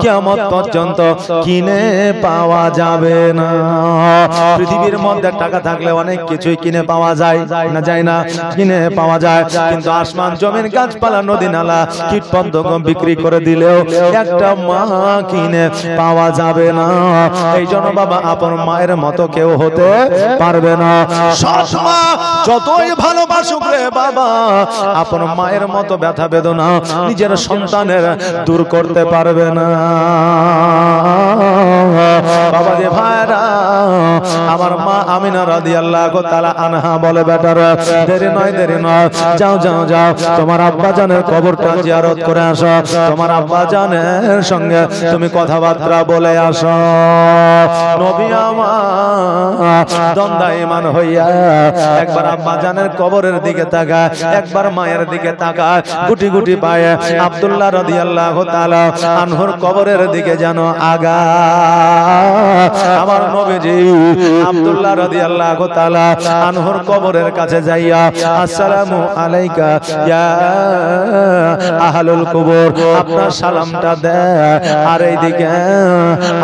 কিয়ামত পর্যন্ত কিনে পাওয়া যাবে না। পৃথিবীর মধ্যে টাকা থাকলে অনেক কিছুই কিনে পাওয়া যায় না, যায় না, কিনে পাওয়া যায়, কিন্তু আসমান জমিন গাছপালা নদী নালা কীট পতঙ্গ বিক্রি করে দিলেও একটা মা কিনে পাওয়া যাবে না। এই জন্য বাবা আপন মায়ের মতো কেউ হতে পারবে না। সৎ মা যতই ভালোবাসুক রে বাবা, আপন মায়ের মতো ব্যথা বেদনা নিজের সন্তানের দূর করতে পারবে না। বাবা যে ভাইরা, আমার মা আমিনা রাদিয়াল্লাহু তাআলা আনহা বলে, বেটারা দেরি নয় দেরি নয়, যাও যাও যাও, তোমার আব্বা জানের কবরটা জিয়ারত করে আসো, তোমার আব্বা জানের সঙ্গে তুমি কথাবার্তা বলে আসো। নবী আমার দণ্ডায়মান হইয়া একবার আব্বা জানের কবরের দিকে তাকায়, একবার মায়ের দিকে তাকায়, গুটি গুটি পায়ে আব্দুল্লাহ রাদিয়াল্লাহু তাআলা আনহুর কবরের দিকে যেন আগা। আমার নবীজি আব্দুল্লাহ রাদিয়াল্লাহু তাআলা আনহুর কবরের কাছে যাইয়া, আসসালামু আলাইকা ইয়া আহলুল কবর, আপনার সালামটা দেয়। আর এইদিকে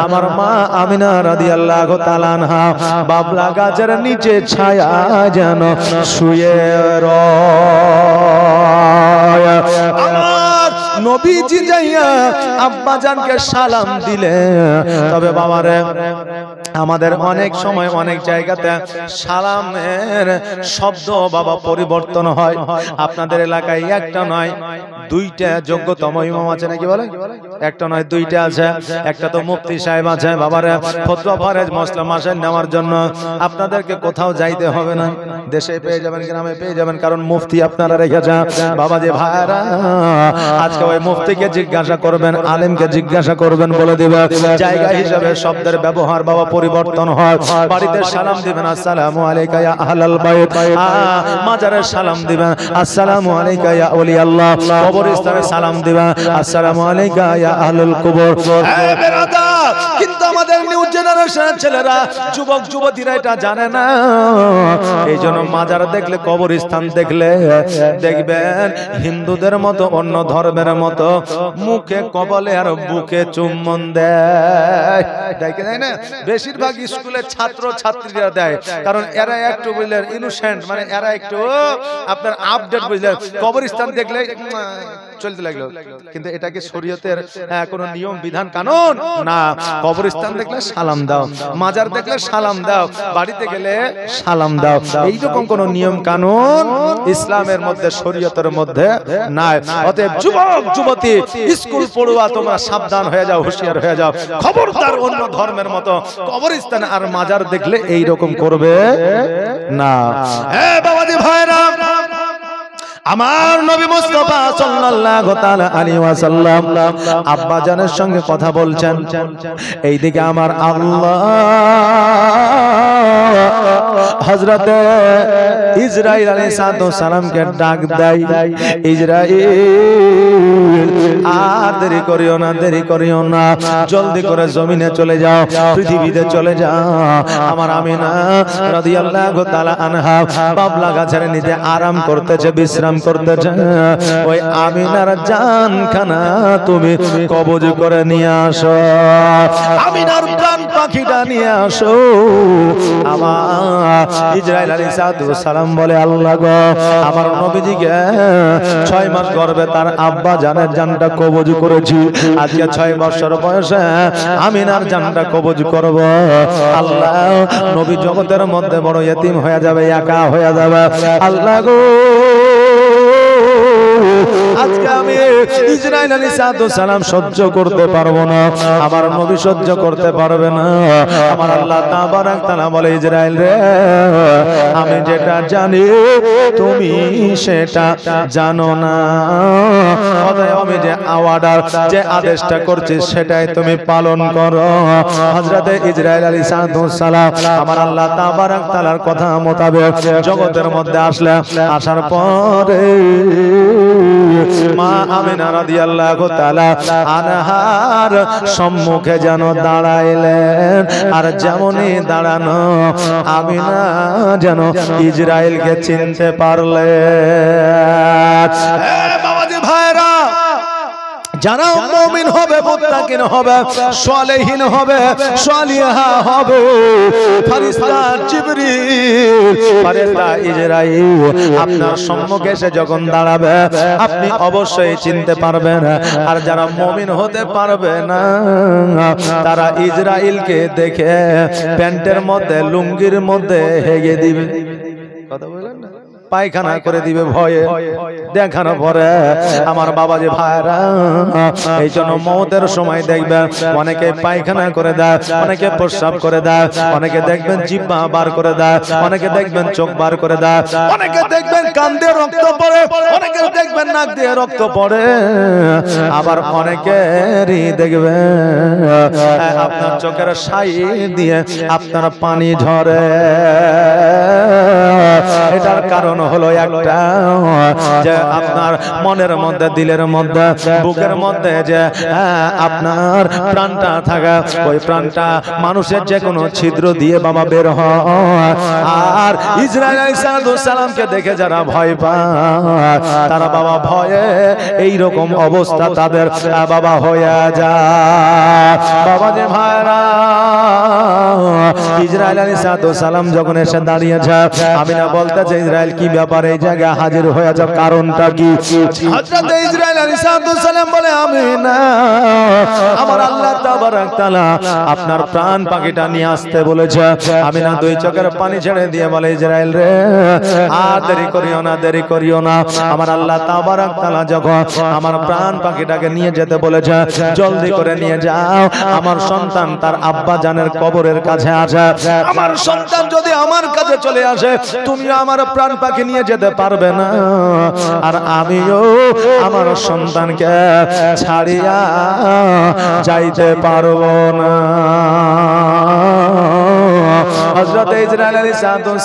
আমার মা আমিনা রাদিয়াল্লাহু তাআলা আনহা বাবলা গাছের নিচে ছায়া যেন শুয়ে রয়। আমার নবীজি যাইয়া আব্বা জানকে সালাম দিলে, তবে বাবারে আমাদের অনেক সময় অনেক জায়গাতে সালামের শব্দ বাবা পরিবর্তন হয়। আপনাদের এলাকায় একটা নয় দুইটা যোগ্যতম ইমাম আছে নাকি বলে? একটা নয় দুইটা আছে। একটা তো মুফতি সাহেব আছে বাবারে, ফতোয়া ফরজ মসলা মাসাইল নেওয়ার জন্য আপনাদেরকে কোথাও যাইতে হবে না, দেশে পেয়ে যাবেন, গ্রামে পেয়ে যাবেন, কারণ মুফতি আপনারা রেখেছেন। বাবা যে ভাইরা, আজকে ওই মুফতিকে জিজ্ঞাসা করবেন, আলেমকে জিজ্ঞাসা করবেন, বলে দিবে জায়গা হিসাবে শব্দের ব্যবহার বাবা পরিবর্তন হয়। বাড়িতে সালাম দিবেন আসসালামু আলাইকা ইয়া আহলাল বাইত, মাজারে সালাম দিবেন আসসালামু আলাইকা ইয়া ওলি আল্লাহ, কবরস্থানে সালাম দিবেন আসসালামু আলাইকা ইয়া আহলুল কবর। কিন্তু আমাদের নিউ জেনারেশনের ছেলেরা, যুবক যুবতীরা এটা জানে না। এই জন্য মাজার দেখলে, কবরস্থান দেখলে দেখবেন হিন্দুদের মতো অন্য ধর্মের মতো মুখে কবলে আর বুকে চুম্বন দেয়, দেখে দেয় না? বেশিরভাগ স্কুলের ছাত্র ছাত্রীরা দেয়, কারণ এরা একটু বুঝলেন ইনোসেন্ট, মানে এরা একটু আপনার আপডেট বুঝলেন, কবরস্থান দেখলে চলতে লাগলো। কিন্তু এটা কি শরীয়তের কোনো নিয়ম বিধান কানুন না? কবরস্থান দেখলে সালাম দাও, মাজার দেখলে সালাম দাও, বাড়িতে গেলে সালাম দাও। এইরকম কোন নিয়ম কানুন ইসলামের মধ্যে, শরীয়তের মধ্যে নাই। অতএব যুবক যুবতী, স্কুল পড়ুয়া, তোমরা সাবধান হয়ে যাও, হুঁশিয়ার হয়ে যাও। খবরদার অন্য ধর্মের মতো কবরস্থান আর মাজার দেখলে এই রকম করবে না। হ্যাঁ বাবাজি ভাইরা, আমার নবী মুস্তাফা সাল্লাল্লাহু তাআলা আলাইহি ওয়াসাল্লাম আব্বা জানের সঙ্গে কথা বলছেন। এইদিকে আমার আল্লাহ হযরতে ইসরাইল আলাইহিস সালামকে ডাক দেয়, ইসরাইল আর দেরি করিও না, দেরি করিও না, জলদি করে জমিনে চলে যাও, পৃথিবীতে চলে যাও। আমার আমিনা রাদিয়াল্লাহু তাআলা আনহা বাবলা গাছের নিচে আরাম করতেছে, বিশ্রাম করতেছে। ওই আমিনার জানখানা তুমি কবজ করে নিয়ে আসো, আমিনার প্রাণ পাখিটা নিয়ে আসো। আমার ইসরাইল আলাইহিস সালাম বলে, আল্লাহ গো, আমার নবীজিকে 6 মাস গর্ভে তার আব্বা জানের জানটা কবজ করেছি, আজকে 6 বছর বয়সে আমিনার জানটা কবজ করব। আল্লাহ, নবী জগতের মধ্যে বড় ইতিম হয়ে যাবে, একা হয়ে যাবে। আল্লাহ গো, আজকে আমি ইসরাইল আলাইহিস সালাম সহ্য করতে পারবো না, আমার নবী সহ্য করতে পারবে না। আমার আল্লাহ তাবারাক তাআলা বলে, ইসরাইল রে, আমি যেটা জানি তুমি সেটা জানো না, অতএব আমি যে অর্ডার, যে আদেশটা করছি সেটাই তুমি পালন করো। হযরতে ইসরাইল আলাইহিস সালাম আমার আল্লাহ তাবারাক তাআলার কথা মোতাবেক জগতের মধ্যে আসলে, আসার পরে মা আমিনা রাদিয়াল্লাহু তাআলা আনহার সম্মুখে যেন দাঁড়াইলেন, আর যেমনই দাঁড়ানো আমিনা যেন ইসরাইলকে চিনতে পারলেন। বাবাজি ভাইরা, যারা মুমিন হবে, মুত্তাকিন হবে, সালেহীন হবে, সালিহা হবে, ফেরেশতা জিবরিল, ফেরেশতা ইসরাইল আপনার সম্মুখে এসে যখন দাঁড়াবে, আপনি অবশ্যই চিনতে পারবেন। আর যারা মুমিন হতে পারবে না, তারা ইসরাইলকে দেখে প্যান্টের মধ্যে, লুঙ্গির মধ্যে হেগে দিবে, কথা বলেন না, পায়খানা করে দিবে ভয়ে। দেখানো পরে আমার বাবাজি ভাইরা, এই জন্য মওতের সময় দেখবেন অনেকে পায়খানা করে দেয়, অনেকে প্রস্রাব করে দেয়, অনেকে দেখবেন জিহ্বা বার করে দেয়, অনেকে দেখবেন চোখ বার করে দেয়, অনেকে দেখবেন কান দিয়ে রক্ত পড়ে, অনেকে দেখবেন নাক দিয়ে রক্ত পড়ে, আবার অনেকেরই দেখবেন আপনার চোখের ছাই দিয়ে আপনার পানি ঝরে। এটার কারণ হলো একটা, যে আপনার মনের মধ্যে, দিলের মধ্যে, বুকের মধ্যে যে আপনার প্রাণটা থাকা, ওই প্রাণটা মানুষের যে কোনো ছিদ্র দিয়ে বাবা বের হয়। আর ইসরাইল আলাইহিস সালামকে দেখে যারা ভয় পায়, তারা বাবা ভয়ে এইরকম অবস্থা তাদের বাবা হয়ে যায়। বাবা যে ভাইরা, ইসরাইল আলাইহিস সালাম যখন এসে দাঁড়িয়েছে, আমিনা বলতেছে, ইসরাইল কি ব্যাপার, এই জায়গায় হাজির হয়ে যাও, কারণটা কি? হযরত ইসরাইল আলাইহিস সালাম বলে, আমিনা, আমার আল্লাহ তাবারাক তাআলা আপনার প্রাণ পাখিটা নিয়ে আসতে বলেছে। আমিনা 2 চোখের পানি ছেড়ে দিয়ে বলে, ইসরাইল রে, আর দেরি করিও না, দেরি করিও না। আমার আল্লাহ তাবারাক তাআলা যখন আমার প্রাণ পাখিটাকে নিয়ে যেতে বলেছে, জলদি করে নিয়ে যাও। আমার সন্তান তার আব্বা জানের কবরের কাছে আছে, আমার সন্তান যদি আমার কাছে চলে আসে, তুমি আমার প্রাণ পাখি নিয়ে যেতে পারবে না, আর আমিও আমার সন্তানকে ছাড়িয়া যাইতে পারবো না। হযরত ইসরাইল আলাইহিস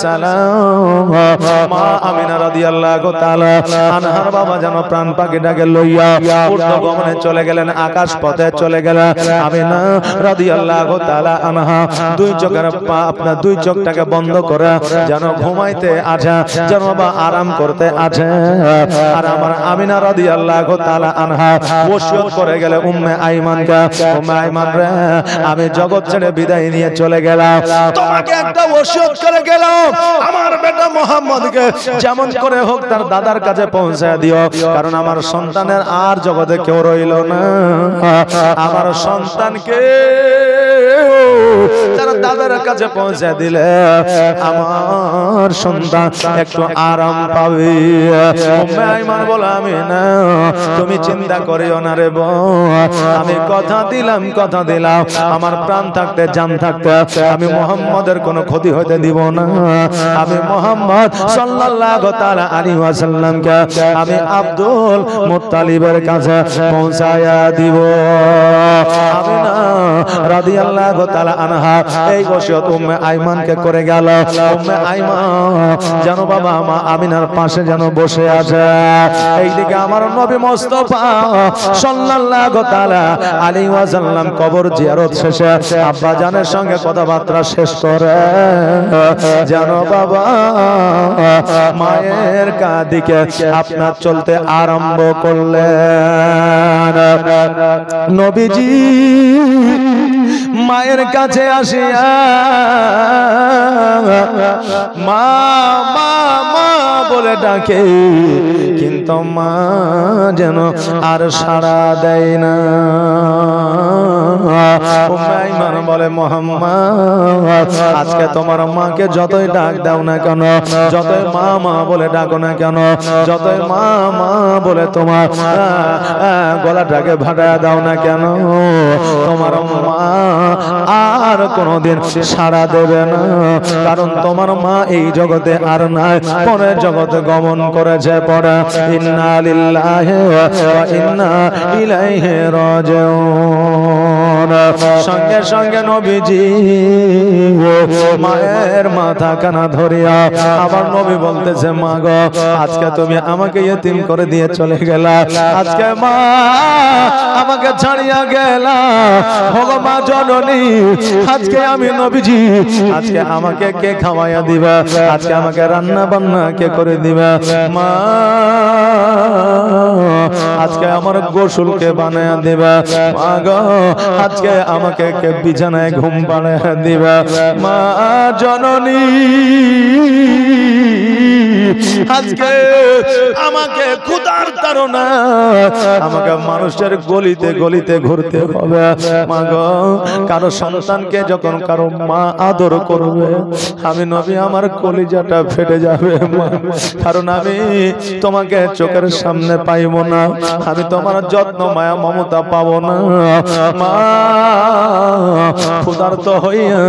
সালাম মা আমিনা রাদিয়াল্লাহু তাআলা আনহার বাবা যেন প্রাণ পাখিটাকে লইয়া ঊর্ধ্বগমনে চলে গেলেন, আকাশ পথে চলে গেলেন। আমিনা রাদিয়াল্লাহু তাআলা আনহা 2 চোখের আপনার 2 চোখটাকে বন্ধ করে যেন ঘুমাইতে আছে, যেন বাবা আরাম করতে আছে। আর আমার আমিনা রাদিয়াল্লাহু তাআলা আনহা ওসিয়ত করে গেলে উম্মে আইমানকে, উম্মে আইমান রে, আমি জগৎ ছেড়ে বিদায় নিয়ে চলে গেলাম, তোমাকে একটা ওসিয়ত করে গেলাম, আমার বেটা মুহাম্মদকে যেমন করে হোক তার দাদার কাছে পৌঁছে দিও, কারণ আমার সন্তানের আর জগতে কেউ রইল না। আমার সন্তানকে তারা দাদার কাছে পৌঁছে দিলে আমার সন্তান একটু আরাম পাবে। উম্মে আইমান বলে আমি না, তুমি চিন্তা করিও না রে বোন, আমি কথা দিলাম আমার প্রাণ থাকতে জান থাকতে আমি মুহাম্মদের কোনো ক্ষতি হতে দিব না। আমি মুহাম্মদ সাল্লাল্লাহু তাআলা আলাইহি ওয়াসাল্লামকে আমি আব্দুল মুত্তালিবের কাছে পৌঁছায়া দিব। আমিনা রাদিয়াল্লাহু তাআলা আনহা এই ওসিয়ত উম্মে আইমানকে করে গেল। উম্মে আইমান যেন বাবা মা আমিনার পাশে যেন বসে আছে। এইদিকে আমার নবী মুস্তাফা সাল্লাল্লাহু তাআলা আলাইহি ওয়াসাল্লাম কবর জিয়ারত শেষে আব্বা জানের সঙ্গে কথাবার্তা শেষ করে যেন বাবা মায়ের কাদিকে আপনার চলতে আরম্ভ করলেন। নবীজি মায়ের কাছে আসিয়া মা মা মা বলে ডাকে, কিন্তু মা যেন আর সাড়া দেয় না। উম্মে আইমান বলে মুহাম্মদ আজকে তোমার মাকে যতই ডাক দাও না কেন, যতই মা মা বলে ডাকো না কেন, যতই মা মা বলে তোমার গলাটাকে ভাড়া দাও না কেন, তোমার মা আর কোনোদিন সাড়া দেবে না। কারণ তোমার মা এই জগতে আর নাই, পরের জগতে গমন করেছে। পড়া ইন্না লিল্লাহি ওয়া ইন্না ইলাইহি রাজিউন। সঙ্গে সঙ্গে নবীজি মায়ের মাথা কানা ধরিয়া আবার নবী বলতেছে, মা গো আজকে তুমি আমাকে ইতিম করে দিয়ে চলে গেলা, আজকে মা আমাকে ছাড়িয়া গেলা। ভগো মা জননী, আজকে আমি নবীজি আজকে আমাকে কে খাওয়াইয়া দিবা, আজকে আমাকে রান্না বান্না কে করে দিবা। মা আজকে আমার গোসলকে বানায়া দিবা। মা গো আজকে আমাকে কে বিছানায় ঘুম পাড়াইয়া দিবা। মা জননী আজকে আমাকে ক্ষুধার তাড়না আমাকে মানুষের গলিতে গলিতে ঘুরতে হবে। মা গো কারো সন্তানকে যখন কারো মা আদর করবে, আমি নবী আমার কলিজাটা ফেটে যাবে মা। কারণ আমি তোমাকে চোখের সামনে পাইব না, আমি তোমার যত্ন মায়া মমতা পাবো না। মা ক্ষুধার্ত হইয়া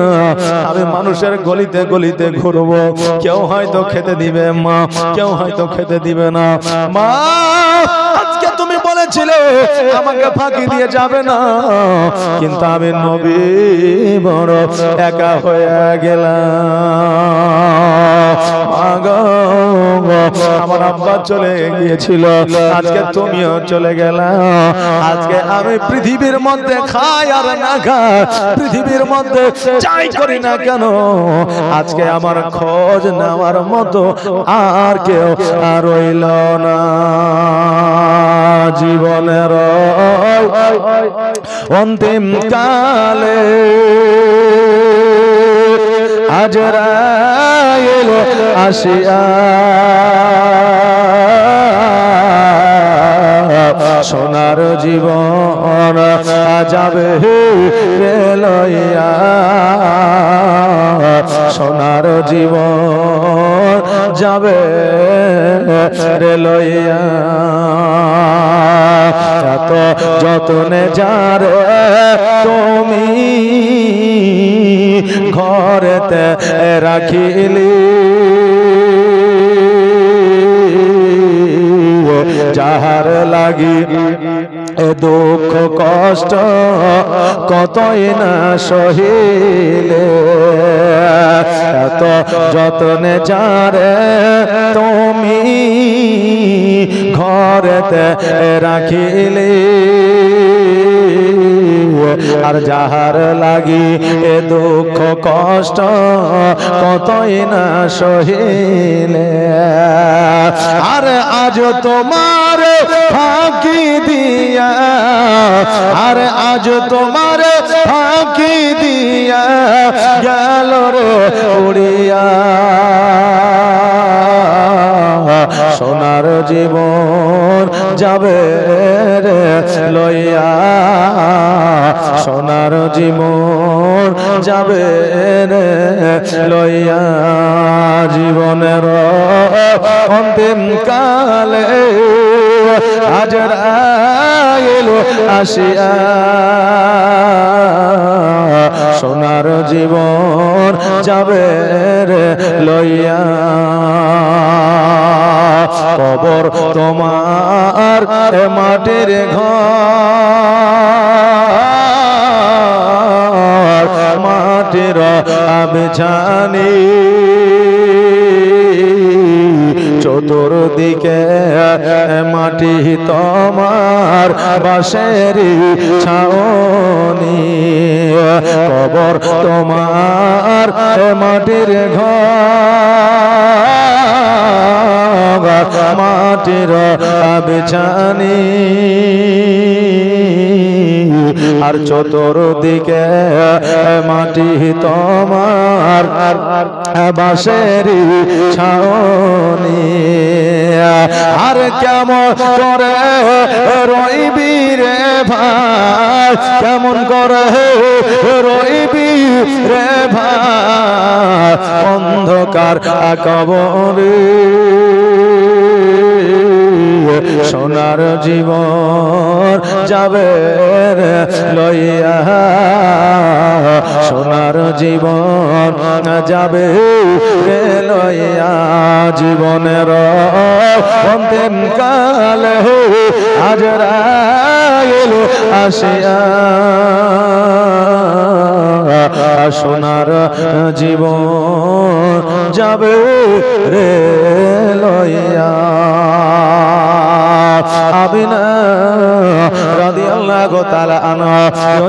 আমি মানুষের গলিতে গলিতে ঘুরবো, কেউ হয়তো খেতে দিবে মা, কেউ হয়তো খেতে দিবে না। মা আজকে তুমি বলেছিলে আমাকে ফাঁকি দিয়ে যাবে না, কিন্তু আমি নবী বড় একা হয়ে গেলাম। আমার আব্বা চলে গিয়েছিল, আজকে তুমিও চলে গেলা। আজকে আমি পৃথিবীর মধ্যে খাই আর না খাই, পৃথিবীর মধ্যে যাই করি না কেন, আজকে আমার খোঁজ নেওয়ার মতো আর কেউ আর রইল না। জীবনের অন্তিম কালে আজরাইল আসিয়া সোনার জীবন যাবে রে লইয়া, সোনার জীবন যাবে রে লইয়া। এত যতনে যারে তুমি ঘরেতে রাখিলি, যাহার লাগি এ দুঃখ কষ্ট কতই না সহিলে, এত যতনে যারে তুমি ঘরেতে রাখিলি, আর যাহার লাগি এ দুঃখ কষ্ট কতই না সহিলে। আর আজ তোমার ফাঁকি দিয়া, আর আজ তোমার ফাঁকি দিয়া গেল রে উড়িয়া, সোনার জীবন যাবে রে লইয়া, সোনার জীবন জীবনের অন্তিম কালে আজরাইল আসিয়া সোনার জীবন যাবে রে লইয়া কবর তোমার মাটির ঘর মাটির বিছানি চতুর্দিকে মাটি তোমার বাঁশেরি ছাউনি কবর তোমার মাটির ঘর মাটির বিছানি আর চতুর্দিকে মাটি তোমার বাঁশেরি ছাউনি আর কেমন করে রইবি রে ভাই কেমন করে রইবি রে ভাই অন্ধকার কবরে সোনার জীবন যাবে লইয়া সোনার জীবন যাবে লইয়া জীবনের অন্তিম কালে আজরাইল আসিয়া সোনার জীবন যাবে রে লইয়া আমিনা রাদিয়াল্লাহু তাআলা আনহা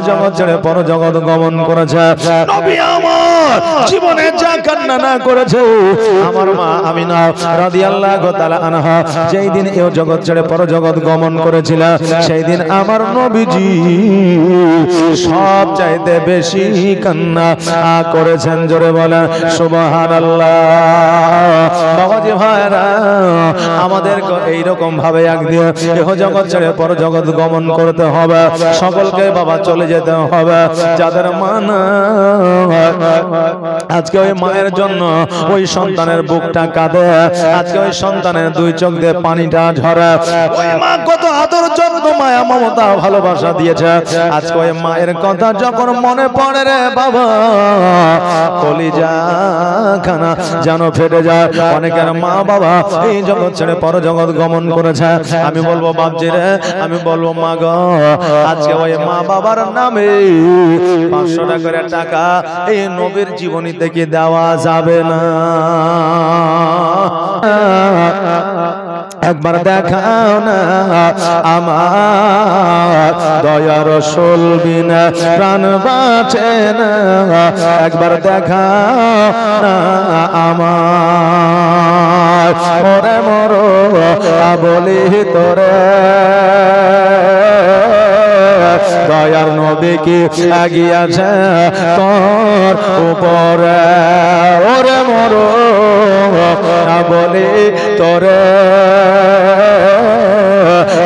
জগৎ ছেড়ে পরজগৎ গমন করেছে নবী আমার জীবনে যা কান্না না করেছে আমার মা আমিনা রাদিয়াল্লাহু তাআলা আনহা যেই দিন এই জগৎ ছেড়ে পরজগৎ গমন করেছিল সেই দিন আমার নবীজি সব চাইতে বেশি কান্না করেছেন জোরে বলেন সুবহানাল্লাহ বাবাজি ভাইরা আমাদেরকে এইরকম ভাবে একদিন এহ জগৎ ছেড়ে পর জগৎ গমন করতে হবে সকলকে বাবা চলে যেতে হবে যাদের মা আজকে ওই মায়ের জন্য ওই সন্তানের বুকটা কাঁদে আজকে ওই সন্তানের দুই চোখ দিয়ে পানিটা ঝরে ওই মা কত আদর যত্ন মায়া মমতা ভালোবাসা দিয়েছে আজকে ওই মায়ের কথা যখন মনে পড়ে রে বাবা কলিজা খানা যেন ফেটে যায় অনেকের মা বাবা এই জগৎ ছেড়ে পর জগৎ গমন করেছে আমি বলবো বাপজি রে আমি বলবো মা গো আজকে ওই মা বাবার নামে 500 করে টাকা এই নবীর জীবনী থেকে দেওয়া যাবে না একবার দেখাও না আমার দয়া রাসূল বিনা প্রাণ বাঁচে না একবার দেখাও না আমার ওরে মরো বলি তোরে দয়ার নবী কি আগিয়াছে তোর উপরে ওরে মরো বলি তোরে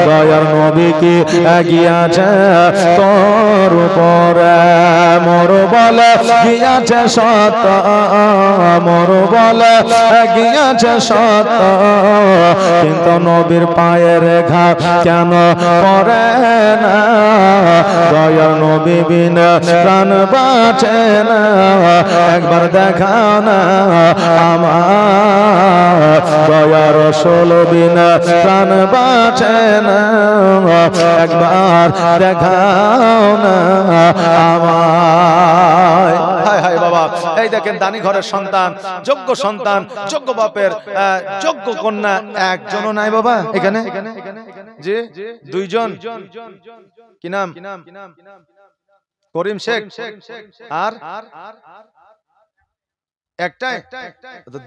দয়ার নবী কি আগিয়াছে তোর উপরে মোর বলে গিয়াছে সত্য মোর বলে গিয়াছে সত্য কিন্তু নবীর পায়ের ঘা কেন পড়ে না দয়ার নবী বিনা প্রাণ বাঁচে না একবার দেখাও না আমার দয়ার রাসূল বিনা প্রাণ বাঁচে না একবার দেখাও না আমায় হায় হায় বাবা এই দেখেন দানি ঘরের সন্তান যোগ্য বাপের যোগ্য কন্যা একজনও নাই বাবা এখানে জি দুইজন কি নাম করিম শেখ আর একটাই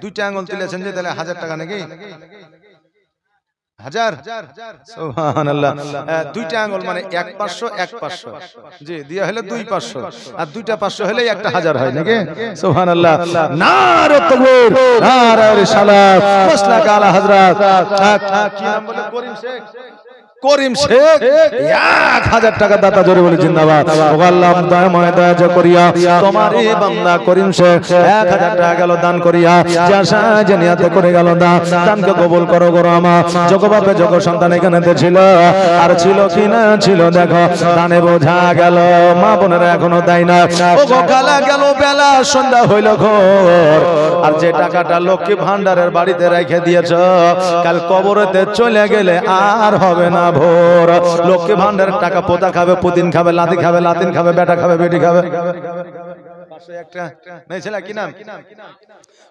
দুইটা আঙ্গুল তুলেছেন যে তাহলে 1000 টাকা নাকি 1000 সুবহানাল্লাহ দুইটা আঙ্গুল মানে 1500 1500 জি দিয়া হলো 2500 আর দুইটা 500 হলেই একটা 1000 হয় নাকি সুবহানাল্লাহ নারে তাকবীর নারে রিসালাত মাসলাক আলা হযরত কি নাম বলে করিম শেখ করিম শেখ 1000 টাকা দাতা জোরে বলে জিন্দাবাদ। ও আল্লাহ দয়াময় দয়া করিয়া তোমার এই বান্দা করিম শেখ 1000 টাকা গেল দান করিয়া জাসা জানিয়াতে করে গেল দানকে কবুল করো গো আমার জগবাপে জগ সন্তান এখানে ছিল আর ছিল কি না ছিল দেখো দানে বোঝা গেল মা বোনেরা এখনো দেয় না ও গো কালা গেল বেলা সন্ধ্যা হইল ঘোর আর যে টাকাটা লক্ষ্মী ভান্ডারের বাড়িতে রেখে দিয়েছ কাল কবরেতে চলে গেলে আর হবে না ভোর। লক্ষ্মী ভান্ডারের টাকা পোতা খাবে পুতিন খাবে লাতি খাবে লাতিন খাবে বেটা খাবে বেটি খাবে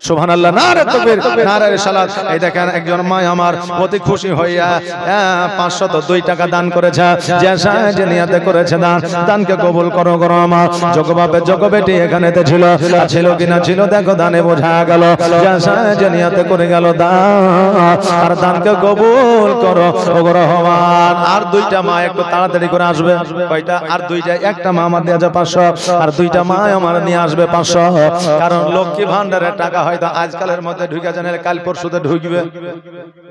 সুবহানাল্লাহ নারে তাকবীর নারে সালাত। এই দেখেন একজন মা আমার অতি খুশি হইয়া 502 টাকা দান করেছে যে নিয়তে করেছে দানকে কবুল করো করো আমার জগবাপে জগবেটি এখানেতে ছিল ছিল কিনা ছিল দেখো দানে বোঝা গেল যে নিয়তে করে গেল দান আর দানকে কবুল করো ও রহমান। আর 2টা মা একটু তাড়াতাড়ি করে আসবে কয়টা আর 2টা একটা মা আমার দেয়া 500 আর 2টা মা আমার নিয়ে আসবে 500 কারণ লক্ষ্মী ভান্ডারের টাকা হয়তো আজকালের মধ্যে ঢুকে জানে কাল পরশুতে ঢুকবে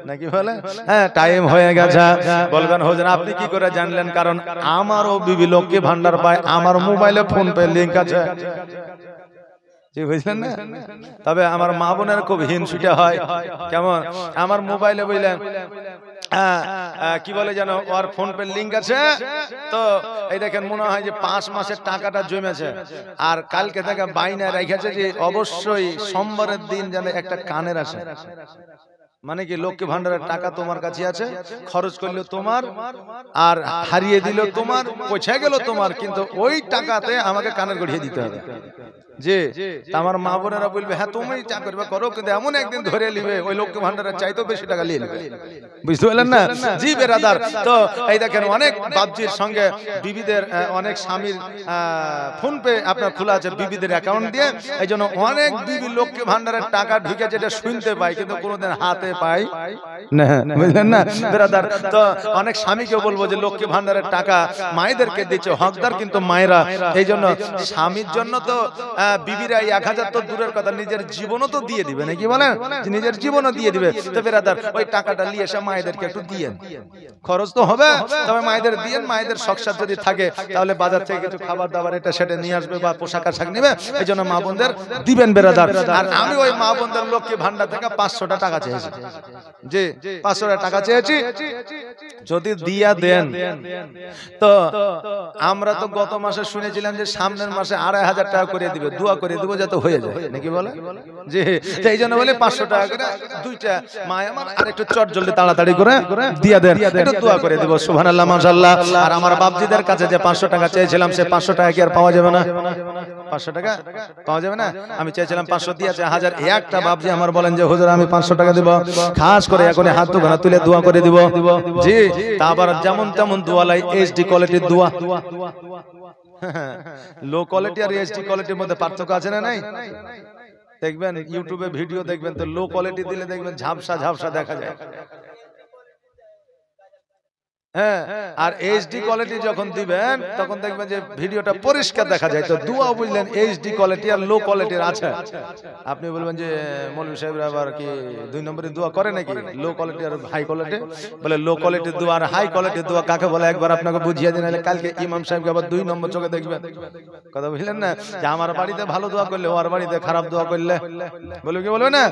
নাকি বলে হ্যাঁ টাইম হয়ে গেছে বলবেন হুজুর আপনি কি করে জানলেন কারণ আমারও বিবি লক্ষ্মী ভান্ডার পায় আমার মোবাইলে ফোন পে লিংক আছে বুঝলেন না। তবে আমার মা বোনের খুব হিংসুটে হয় কেমন আমার মোবাইলে বুঝলেন কি বলে জানো ওর ফোন পে লিংক আছে তো এই দেখেন মনে হয় যে 5 মাসের টাকাটা জমেছে আর কালকে থেকে বাইনা রেখেছে যে অবশ্যই সোমবারের দিন যেন একটা কানের আসে মানে কি লক্ষ্মী ভান্ডারের টাকা তোমার কাছে আছে খরচ করলে তোমার আর হারিয়ে দিল তোমার পৌঁছে গেল তোমার কিন্তু ওই টাকাতে আমাকে কানের গড়িয়ে দিতে হবে জি আমার মা বোনেরা বলবে হ্যাঁ তুমি চা করবে করো কিন্তু এমন একদিন ধরে নিবে ওই লক্ষ্মী ভান্ডারের চাইতেও বেশি টাকা নিয়ে নেবে বুঝতে পারলেন না জি বেরাদার। তো এই দেখেন অনেক বাবজির সঙ্গে বিবিদের অনেক স্বামীর ফোন পে আপনার খোলা আছে বিবিদের অ্যাকাউন্ট দিয়ে এই জন্য অনেক বিবি লক্ষ্মী ভান্ডারের টাকা ঢুকে যেটা শুনতে পাই কিন্তু কোনোদিন হাতে পাই না বুঝলেন না বেরাদার। তো অনেক স্বামীকে বলবো যে লক্ষ্মী ভান্ডারের টাকা মায়েদেরকে দিচ্ছে হকদার কিন্তু মায়েরা এই জন্য স্বামীর জন্য তো বিবিরা 1000 তো দূরের কথা নিজের জীবনও তো দিয়ে দিবে নাকি বলেন নিজের জীবনও দিয়ে দিবে তো বেরাদার ওই টাকাটা নিয়ে এসে মায়েদেরকে একটু দিয়েন খরচ তো হবে তবে মায়েদের দিয়েন মায়েদের শখসাদ যদি থাকে তাহলে বাজার থেকে কিছু খাবার দাবার এটা সেটা নিয়ে আসবে বা পোশাক আশাক নেবে এই জন্য মা বোনদের দিবেন বেরাদার। আর আমি ওই মা বোনদের লক্ষ্মী ভান্ডার থেকে 500 টাকা চেয়েছি জি 500 টাকা চেয়েছি যদি দিয়া দেন তো আমরা তো গত মাসে শুনেছিলাম যে সামনের মাসে 2500 টাকা করে দিবে দোয়া করে দেব যাতে হয়ে যায় নাকি বলে জি এই জন্য বলে 500 টাকা করে 2টা মা আমার আর একটু চট জলদি তাড়াতাড়ি করে দিয়া দেন একটু দোয়া করে দেব সুবহানাল্লাহ মাশাআল্লাহ। আর আমার বাপজিদের কাছে যে 500 টাকা চেয়েছিলাম সে 500 টাকা কি আর পাওয়া যাবে না 500 টাকা পাওয়া যাবে না আমি চেয়েছিলাম 500 দিয়েছে 1000 একটা বাপজি আমার বলেন যে হুজুর আমি 500 টাকা দেব খাস করে এখন হাত দুখানা তুলে দোয়া করে দিব জি তারপর যেমন তেমন দোয়া লাই এইচডি কোয়ালিটির দোয়া লো কোয়ালিটি আর এইচডি কোয়ালিটির মধ্যে পার্থক্য আছে না নাই দেখবেন ইউটিউবে ভিডিও দেখবেন তো লো কোয়ালিটি দিলে দেখবেন ঝাপসা ঝাপসা দেখা যায় হ্যাঁ আর এইচডি কোয়ালিটি যখন দিবেন তখন দেখবেন যে ভিডিওটা পরিষ্কার দেখা যায় তো দোয়া বুঝলেন এইচডি কোয়ালিটি আর লো কোয়ালিটির আছে আপনি বলবেন যে মৌলভী সাহেবরা আবার কি 2 নম্বরে দোয়া করে নাকি লো কোয়ালিটি আর হাই কোয়ালিটি বলে লো কোয়ালিটির দোয়া আর হাই কোয়ালিটির দোয়া কাকে বলে একবার আপনাকে বুঝিয়ে দিন নাহলে কালকে ইমাম সাহেবকে আবার 2 নম্বর চোখে দেখবেন কথা বুঝলেন না যে আমার বাড়িতে ভালো দোয়া করলে ওর বাড়িতে খারাপ দোয়া করলে বলবে কি বলবে না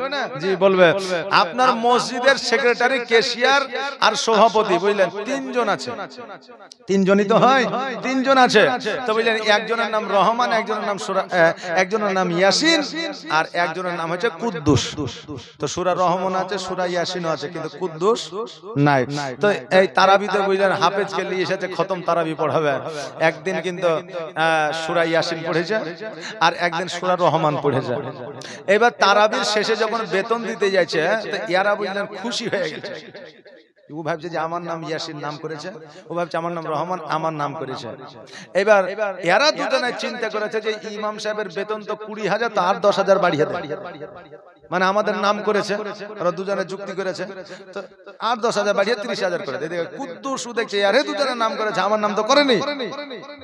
জি বলবে। আপনার মসজিদের সেক্রেটারি ক্যাশিয়ার আর সভাপতি বুঝলেন 3 জন আছে 3 জনই তো হয় 3 জন আছে তো বুঝলেন একজনের নাম রহমান একজনের নাম সূরা একজনের নাম ইয়াসিন আর একজনের নাম হচ্ছে কুদ্দুস তো সূরা রহমান আছে সূরা ইয়াসিনও আছে কিন্তু কুদ্দুস নাই তো এই তারাবিতে বুঝলেন হাফেজকে নিয়ে এসেছে খতম তারাবি পড়াবে একদিন কিন্তু সূরা ইয়াসিন পড়েছে আর একদিন সূরা রহমান পড়েছে এবার তারাবির শেষে যখন বেতন দিতে যাচ্ছে তো ইয়ারা বুঝলেন খুশি হয়ে গেছে ও ভাবছে যে আমার নাম ইয়াসিন নাম করেছে ও ভাবছে আমার নাম রহমান আমার নাম করেছে এবার এরা দুজনে চিন্তা করেছে যে ইমাম সাহেবের বেতন তো 20000 তো আর 10000 বাড়িয়ে দেয় মানে আমাদের নাম করেছে ওরা দুজনে যুক্তি করেছে তো আর 10000 বাড়িয়ে 30000 করে দেয় কুদ্দুস দেখছে আরে দুজনের নাম করেছে আমার নাম তো করেনি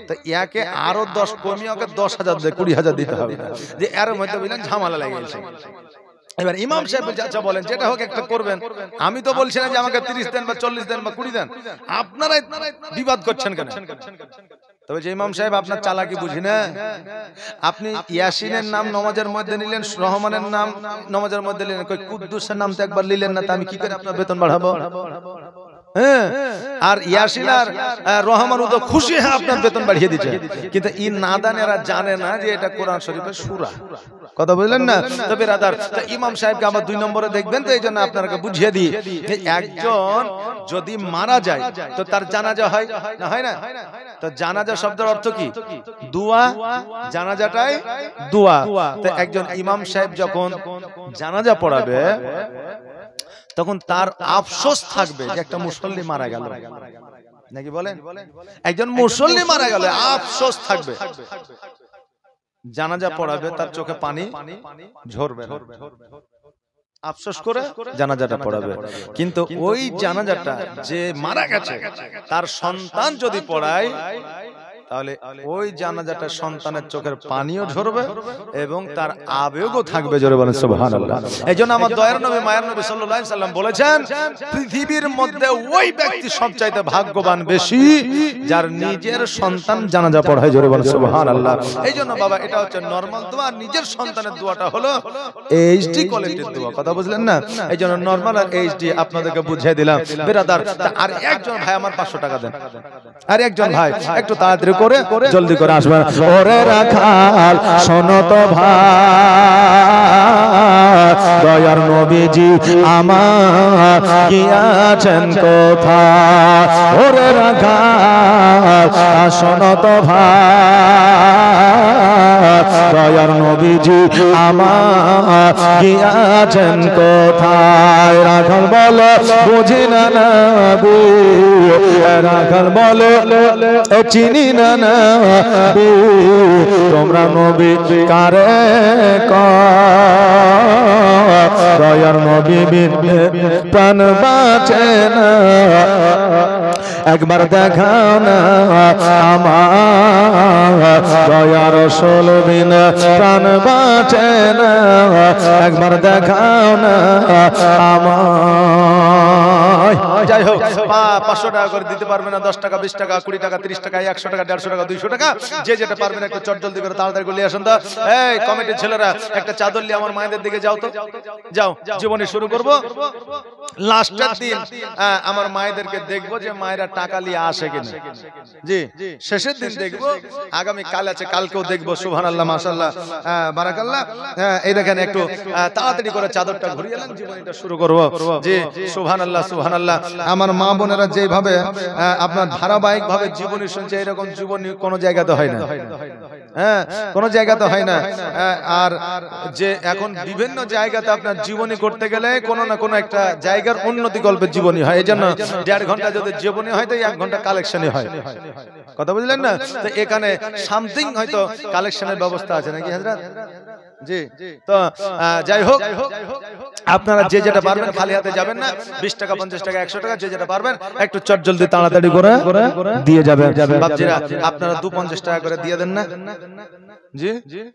তো ইয়াকে আরো 10 কমিয়ে ওকে 10000 দিয়ে 20000 দিতে হবে যে এর মধ্যে বলেন ঝামেলা লেগে গেছে এবার ইমাম সাহেব বলছে আচ্ছা বলেন যেটা হোক একটা করবেন, আমি তো বলছি না যে আমাকে 30 দেন বা 40 দেন বা 20 দেন, আপনারাই বিবাদ করছেন কেন? তবে যে ইমাম সাহেব আপনার চালাকি বুঝি না, আপনি ইয়াসিনের নাম নমাজের মধ্যে নিলেন, রহমানের নাম নমাজের মধ্যে নিলেন, কই কুদ্দুসের নাম তো একবার নিলেন না, তা আমি কি করে আপনার বেতন বাড়াবো? হ্যাঁ, আর ইয়াসিন আর রহমান তো খুশি হ্যাঁ আপনার বেতন বাড়িয়ে দিচ্ছে, কিন্তু ই নাদানেরা জানে না যে এটা কোরআন শরীফের সূরা। কথা বুঝলেন না? তো বিরাদার, তো ইমাম সাহেবকে আবার 2 নম্বরে দেখবেন, তো এইজন্য আপনাকে বুঝিয়ে দিই যে একজন যদি মারা যায় তো তার জানাজা হয় না, হয় না? তো জানাজা শব্দের অর্থ কি? দোয়া। জানাজাটাই দোয়া। তো একজন ইমাম সাহেব যখন জানাজা পড়াবে তখন তার আফসোস থাকবে যে একটা মুসল্লি মারা গেল, নাকি বলেন? একজন মুসল্লি মারা গেল, আফসোস থাকবে। জানাজা পড়াবে, তার চোখে পানি ঝরবে, আফসোস করে জানাজাটা পড়াবে। কিন্তু ওই জানাজাটা যে মারা গেছে তার সন্তান যদি পড়ায়, তাহলে ওই জানাজাটা সন্তানের চোখের পানিও ঝরবে এবং তার আবেগও থাকবে। জোরে বলেন সুবহানাল্লাহ। এইজন্য আমার দয়ার নবী মায়ার নবী সাল্লাল্লাহু আলাইহি সাল্লাম বলেছেন, পৃথিবীর মধ্যে ওই ব্যক্তি সবচাইতে ভাগ্যবান বেশি যার নিজের সন্তান জানাজা পড়ায়। জোরে বলেন সুবহানাল্লাহ। এইজন্য বাবা এটা হচ্ছে নরমাল দোয়া, নিজের সন্তানের দোয়াটা হলো এইচডি কোয়ালিটির দোয়া। কথা বুঝলেন না? এইজন্য নরমাল আর এইচডি আপনাদেরকে বুঝিয়ে দিলাম। বিরাদার, আর একজন ভাই আমার 500 টাকা দেন, আর একজন ভাই একটু তাড়াতাড়ি করে জলদি করে আসবেন। ওরে রাখাল শোনো তো ভাই, দয়ার নবীজি আমার গিয়াছেন কোথায়? ওরে রাখাল শোনো তো ভাই, দয়ার নবীজি আমার গিয়াছেন কোথায়? রাখাল বলে বুঝি না নবী, রাখাল বলে চিনি না নবী, তোমরা নবী কারে কয়? দয়ার নবী বিন প্রাণ বাঁচে না, একবার দেখাও না আমার দয়ার রাসূল বিন প্রাণ বাঁচে না, একবার দেখাও না আমার। যাই হোক, 500 টাকা করে দিতে পারবে না, 10 টাকা 20 টাকা 20 টাকা 30 টাকা 100 টাকা 150 টাকা 200 টাকা, যে যেটা পারবেন একটু চট জলদি করে তাড়াতাড়ি করে নিয়ে আসুন তো। এই কমিটির ছেলেরা একটা চাদর নিয়ে আমার মায়েদের দিকে যাও তো, যাও, জীবনী শুরু করব। লাস্টের দিন আমার মায়েদেরকে দেখবো যে মায়েরা টাকা নিয়ে আসে কিনা। জি, শেষের দিন দেখবো, আগামী কাল আছে, কালকেও দেখবো। সুবহানাল্লাহ, মাশাআল্লাহ, বারাকাল্লাহ। এই দেখেন একটু তাড়াতাড়ি করে চাদরটা ঘুরিয়ে এলেন, জীবনীটা শুরু করব। জি, সুবহানাল্লাহ, সুবহানাল্লাহ। আমার মা বোনেরা যেভাবে আপনার ধারাবাহিক ভাবে জীবনী শুনছে, এরকম জীবনী কোনো জায়গাতে হয় না। হ্যাঁ, কোনো জায়গাতে হয় না। আর যে এখন বিভিন্ন জায়গাতে আপনার জীবনী করতে গেলে কোনো না কোনো একটা জায়গার উন্নতি গল্পের জীবনী হয়। এই জন্য 1.5 ঘন্টা যদি জীবনী হয় তো 1 ঘন্টা কালেকশনই হয়। কথা বুঝলেন না? তো এখানে সামথিং হয়তো কালেকশনের ব্যবস্থা আছে নাকি হযরত? জি, তো যাই হোক, আপনারা যে যেটা পারবেন খালি হাতে যাবেন না। 20 টাকা 50 টাকা 100 টাকা যে যেটা পারবেন একটু চট জলদি তাড়াতাড়ি করে দিয়ে যাবেন। বাপজিরা আপনারা 250 টাকা করে দিয়ে দেন না? জি,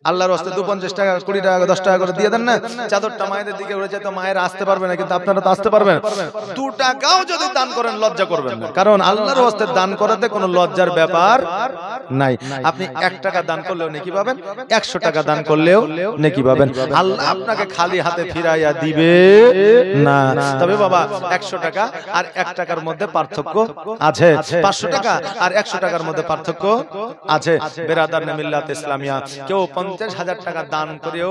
আল্লাহর রাস্তে 250 টাকা 20 টাকা 10 টাকা করে দিয়ে দেন না? চাদরটা মায়েদের দিকে উড়ে যায় তো মায়েরা আসতে পারবে না, কিন্তু আপনারা তো আসতে পারবেন। 2 টাকাও যদি দান করেন লজ্জা করবেন না, কারণ আল্লাহর রাস্তে দান করাতে কোনো লজ্জার ব্যাপার নাই। আপনি 1 টাকা দান করলেও নেকি পাবেন, 100 টাকা দান করলেও নেকি পাবেন। আল্লাহ আপনাকে খালি হাতে ফিরাইয়া দিবে না। তবে বাবা 100 টাকা আর 1 টাকার মধ্যে পার্থক্য আছে, 500 টাকা আর 100 টাকার মধ্যে পার্থক্য আছে। বেরাদার মিল্লাত ইসলামিয়া, কেউ 50,000 টাকা দান করেও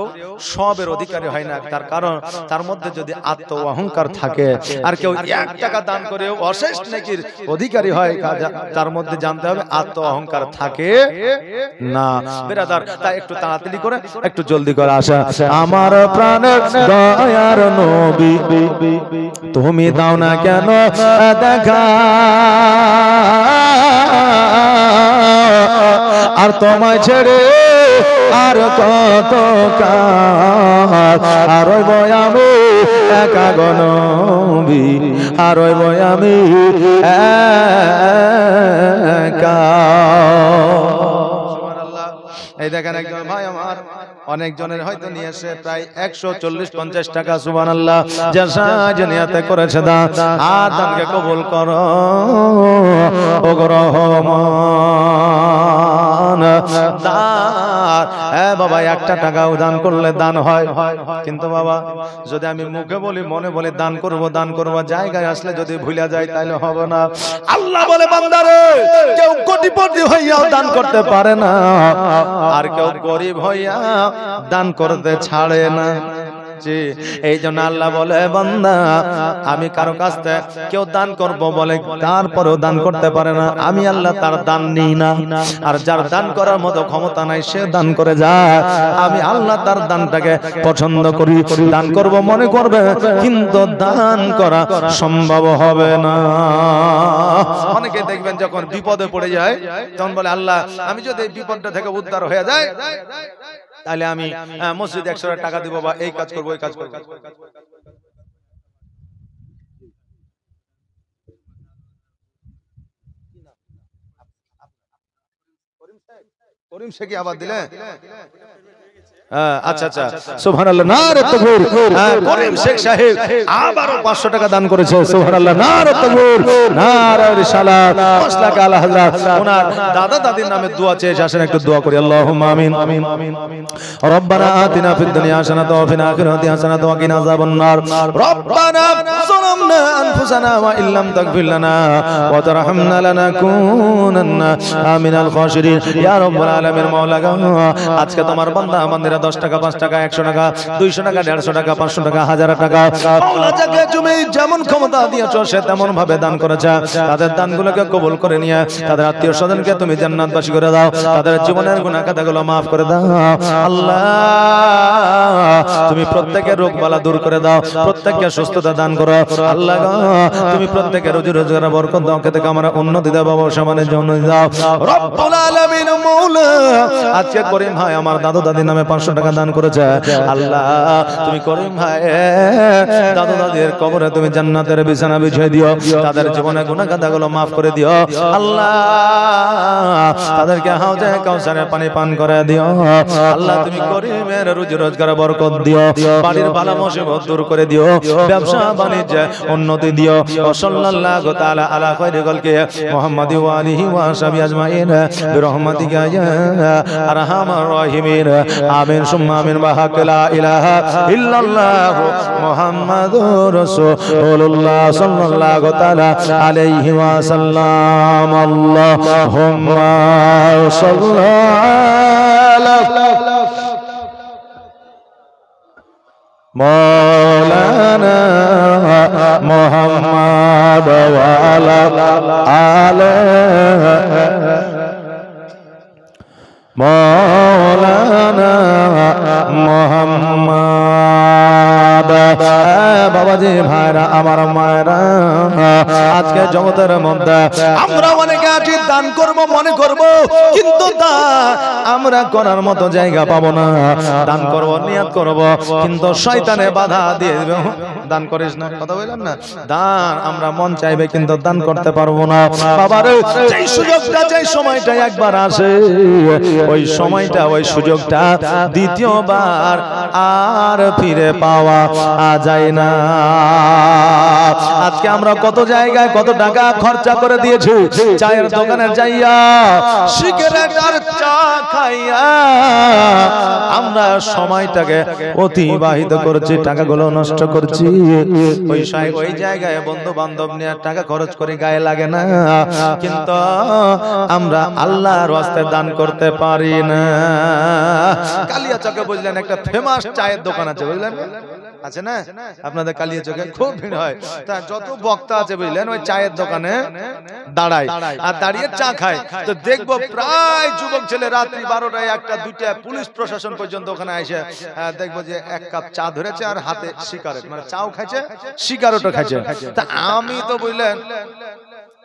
সবের অধিকারী হয় না, তার কারণ তার মধ্যে যদি আত্ম অহংকার থাকে। আর কেউ 1 টাকা দান করেও অশেষ নেকির অধিকারী হয়, তার মধ্যে জানতে হবে আত্ম অহংকার থাকে না। বেরাদার, তাই একটু তাড়াতাড়ি করে একটু জলদি করে আসা। আমার প্রাণের দয়ার নবী, তুমি দাও না কেন দেখা, আর তোমায় ছেড়ে আর কত কাল, আর আমি একা গো নবী, আর আমি একা। এই দেখেন একজন ভাই আমার অনেক জনের হয়তো নিয়ে এসে প্রায় 140-50 টাকা সুবহানাল্লাহ যে নিয়াতে করেছে দান, আর দানকে কবুল করো ও রহমান। দান বাবা, একটা টাকাও দান করলে দান হয়, কিন্তু বাবা যদি আমি মুখে বলি মনে বলি দান করব দান করব, জায়গায় আসলে যদি ভুলে যায় তাহলে হবে না। আল্লাহ বলে বান্দারে, কেউ কোটিপতি হইয়াও দান করতে পারে না, আর কেউ গরিব হইয়া দান করতে ছাড়ে না। এই জন্য আল্লাহ বলে বান্দা, আমি কারো কাছ থেকে কেউ দান করব বলে তারপরেও দান করতে পারে না, আমি আল্লাহ তার দান নিই না। আর যার দান করার মতো ক্ষমতা নাই সে দান করে যায়, আমি আল্লাহ তার দানটাকে পছন্দ করি। দান করব মনে করবে, কিন্তু দান করা সম্ভব হবে না। অনেকে দেখবেন যখন বিপদে পড়ে যায় তখন বলে আল্লাহ আমি যদি এই বিপদটা থেকে উদ্ধার হয়ে যায় তাহলে আমি মসজিদে 100 টাকা দিব বা এই কাজ করবো ওই কাজ করবো। করিম শেখ আবার দিলে আচ্ছা আচ্ছা সুবহানাল্লাহ, নারে তাকবীর। করিম শেখ সাহেব আবারও 500 টাকা দান করেছে, সুবহানাল্লাহ, নারে তাকবীর, নারে রিসালাত, মাসলাক আলা হযরত। ওনার দাদা দাদির নামে দোয়া চেয়ে আসেন, একটু দোয়া করি। আল্লাহুম্মা আমিন। রব্বানা আতিনা ফিদ দুনিয়া হাসানাতাও ওয়া ফিল আখিরাতি হাসানাতাও ওয়া কিনা আযাবান নার। রব্বানা যালামনা আনফুসানা ওয়া ইল্লাম তাগফির লানা ওয়া তারহামনা লানাকুনান্না মিনাল খাসিরিন। ইয়া রাব্বুল আলামিন, মাওলা গো, আজকে তোমার বান্দা বান্দিরা 10 টাকা 5 টাকা 100 টাকা 200 টাকা 150 টাকা 500 টাকা 1000 টাকা মাওলা যাকে তুমি যেমন ক্ষমতা দিয়েছো সে তেমন ভাবে দান করেছে, তাদের দানগুলোকে কবুল করে নিয়ে তাদের আত্মীয় স্বজনকে তুমি জান্নাতবাসী করে দাও, তাদের জীবনের গুনাহ খাতাগুলো maaf করে দাও। আল্লাহ তুমি প্রত্যেকের রোগ বালা দূর করে দাও, প্রত্যেককে সুস্থতা দান করো। আল্লাহ গো, তুমি প্রত্যেকের রুজি রোজগারে বরকত দাও, খেতে কামনা উন্নতি দাও, বাবা সমানের জন্য দাও রব্বুল আলামিন। মাওলা আজকে করিম ভাই আমার দাদু দাদির নামে 500 টাকা দান করেছে, আল্লাহ তুমি করিম ভাই দাদু দাদির কবরে তুমি জান্নাতের বিছানা বিছিয়ে দিও, তাদের জীবনের গুনাহ খাতাগুলো maaf করে দিও। আল্লাহ তাদেরকে হাউজে কাউসারের পানি পান করে দিও। আল্লাহ তুমি করিমের রুজি রোজগারে বরকত দিও, বাড়ির বালা মুসিবত দূর করে দিও, ব্যবসা বাণিজ্যে উন্নতি দিও। সাল্লাল্লাহু তাআলা আলা খায়রি খালকি মুহাম্মাদি ওয়া আলিহি ওয়া সাহবিহি আজমাইন বিরহমাতিকা ইয়া আরহামার রাহিমিন। আমিন সুম্মা আমিন। বাহাক লা ইলাহা ইল্লাল্লাহ মুহাম্মাদুর রাসূলুল্লাহ সাল্লাল্লাহু তাআলা আলাইহি ওয়া সাল্লাম। আল্লাহুম্মা সাল্লি আলা মাওলানা মুহাম্মাদ ওয়া আলা আলি মাওলানা মুহাম্মাদ। বাবাজি ভাইরা আমার মায়েরা, আজকে জগতের মধ্যে আমরা অনেকে আছি দান করব মনে করব, কিন্তু আমরা করার মতো জায়গা পাবো না। দান করব নিয়ত করব, কিন্তু শয়তানে বাধা দিয়ে দিবে, দান করিস না, কথা বললেন না। দান আমরা মন চাইবে কিন্তু দান করতে পারবো না। বাবার যেই সুযোগটা যেই সময়টা একবার আসে, ওই সময়টা ওই সুযোগটা দ্বিতীয়বার আর ফিরে পাওয়া যায় না। আজকে আমরা কত জায়গায় কত টাকা খরচা করে দিয়েছি, চায়ের দোকানে যাইয়া সিগারেট আর চা খাইয়া আমরা সময়টাকে অতিবাহিত করছি, টাকাগুলো নষ্ট করছি। ওই জায়গায় বন্ধু বান্ধব নিয়ে টাকা খরচ করে গায়ে লাগে না, কিন্তু আমরা আল্লাহর রাস্তায় দান করতে পারি না। কালিয়াচকে বুঝলেন একটা ফেমাস চায়ের দোকান আছে, বুঝলেন আছে না আপনাদের কালিয়াচকে খুব ভিড় হয়, তা যত বক্তা আছে বুঝলেন ওই চায়ের দোকানে দাঁড়ায় আর দাঁড়িয়ে চা খায়। তো দেখবো প্রায় যুবক ছেলে রাত্রি 12টায় 1টা 2টা পুলিশ প্রশাসন পর্যন্ত ওখানে এসে দেখবো যে 1 কাপ চা ধরেছে আর হাতে সিগারেট, মানে চাও খাইছে সিগারেটও খাইছে। তা আমি তো বুঝলেন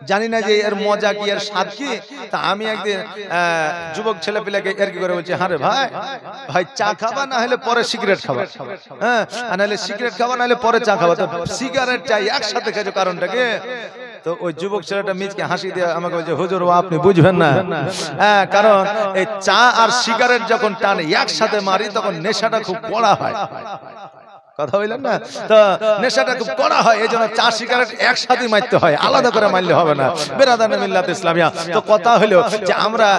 জানি না যে এর মজা কি এর স্বাদ কি। তা আমি একদিন যুবক ছেলে পেলেকে এর কি করে বলছি, হ্যাঁ রে ভাই ভাই চা খাবা না হলে পরে সিগারেট খাবা, হ্যাঁ নাহলে সিগারেট খাবা নাহলে পরে চা খাবা। তো সিগারেট চাই একসাথে খাইছো কারণটা কি? তো ওই যুবক ছেলেটা মিজকে হাসি দিয়ে আমাকে বলছে, হুজুর ও আপনি বুঝবেন না, হ্যাঁ কারণ এই চা আর সিগারেট যখন টানে একসাথে মারি তখন নেশাটা খুব কড়া হয়। কথা বললেন না, তো নেশাটা খুব কড়া হয়, এই জন্য চা সিগারেট একসাথে মারতে হয়, আলাদা করে মারলে হবে না। বেরাদান মিল্লাত ইসলামিয়া, তো কথা হলো যে আমরা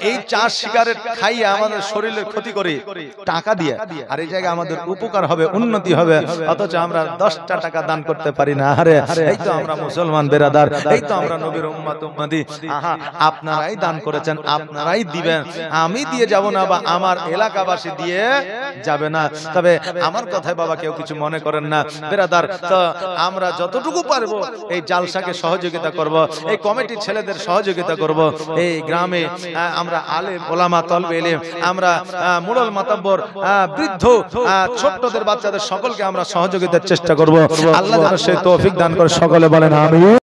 এই চা সিগারেট খাইয়ে আমাদের শরীরের ক্ষতি করি টাকা দিয়ে, আর এই জায়গায় আমাদের উপকার হবে, উন্নতি হবে, অথচ আমরা 10টা টাকা দান করতে পারি না। আরে এই তো আমরা মুসলমান বেরাদার, এই তো আমরা নবীর উম্মত উম্মতি। আহা, আপনারাই দান করেছেন, আপনারাই দিবেন, আমি দিয়ে যাব না বা আমার এলাকাবাসী দিয়ে যাবে না। তবে আমার কথায় বাবা কেউ কিছু মনে করেন না বেরাদার, তো আমরা যতটুকু পারবো এই জালসাকে সহযোগিতা করব, এই কমিটির ছেলেদের সহযোগিতা করব, এই গ্রামে আমরা আলেম ওলামা তলবে ইলম, আমরা মুরল মাতাব্বর বৃদ্ধ ছোটদের বাচ্চাদের সকলকে আমরা সহযোগিতার চেষ্টা করব। আল্লাহ যেন সেই তৌফিক দান করে, সকলে বলেন আমিন।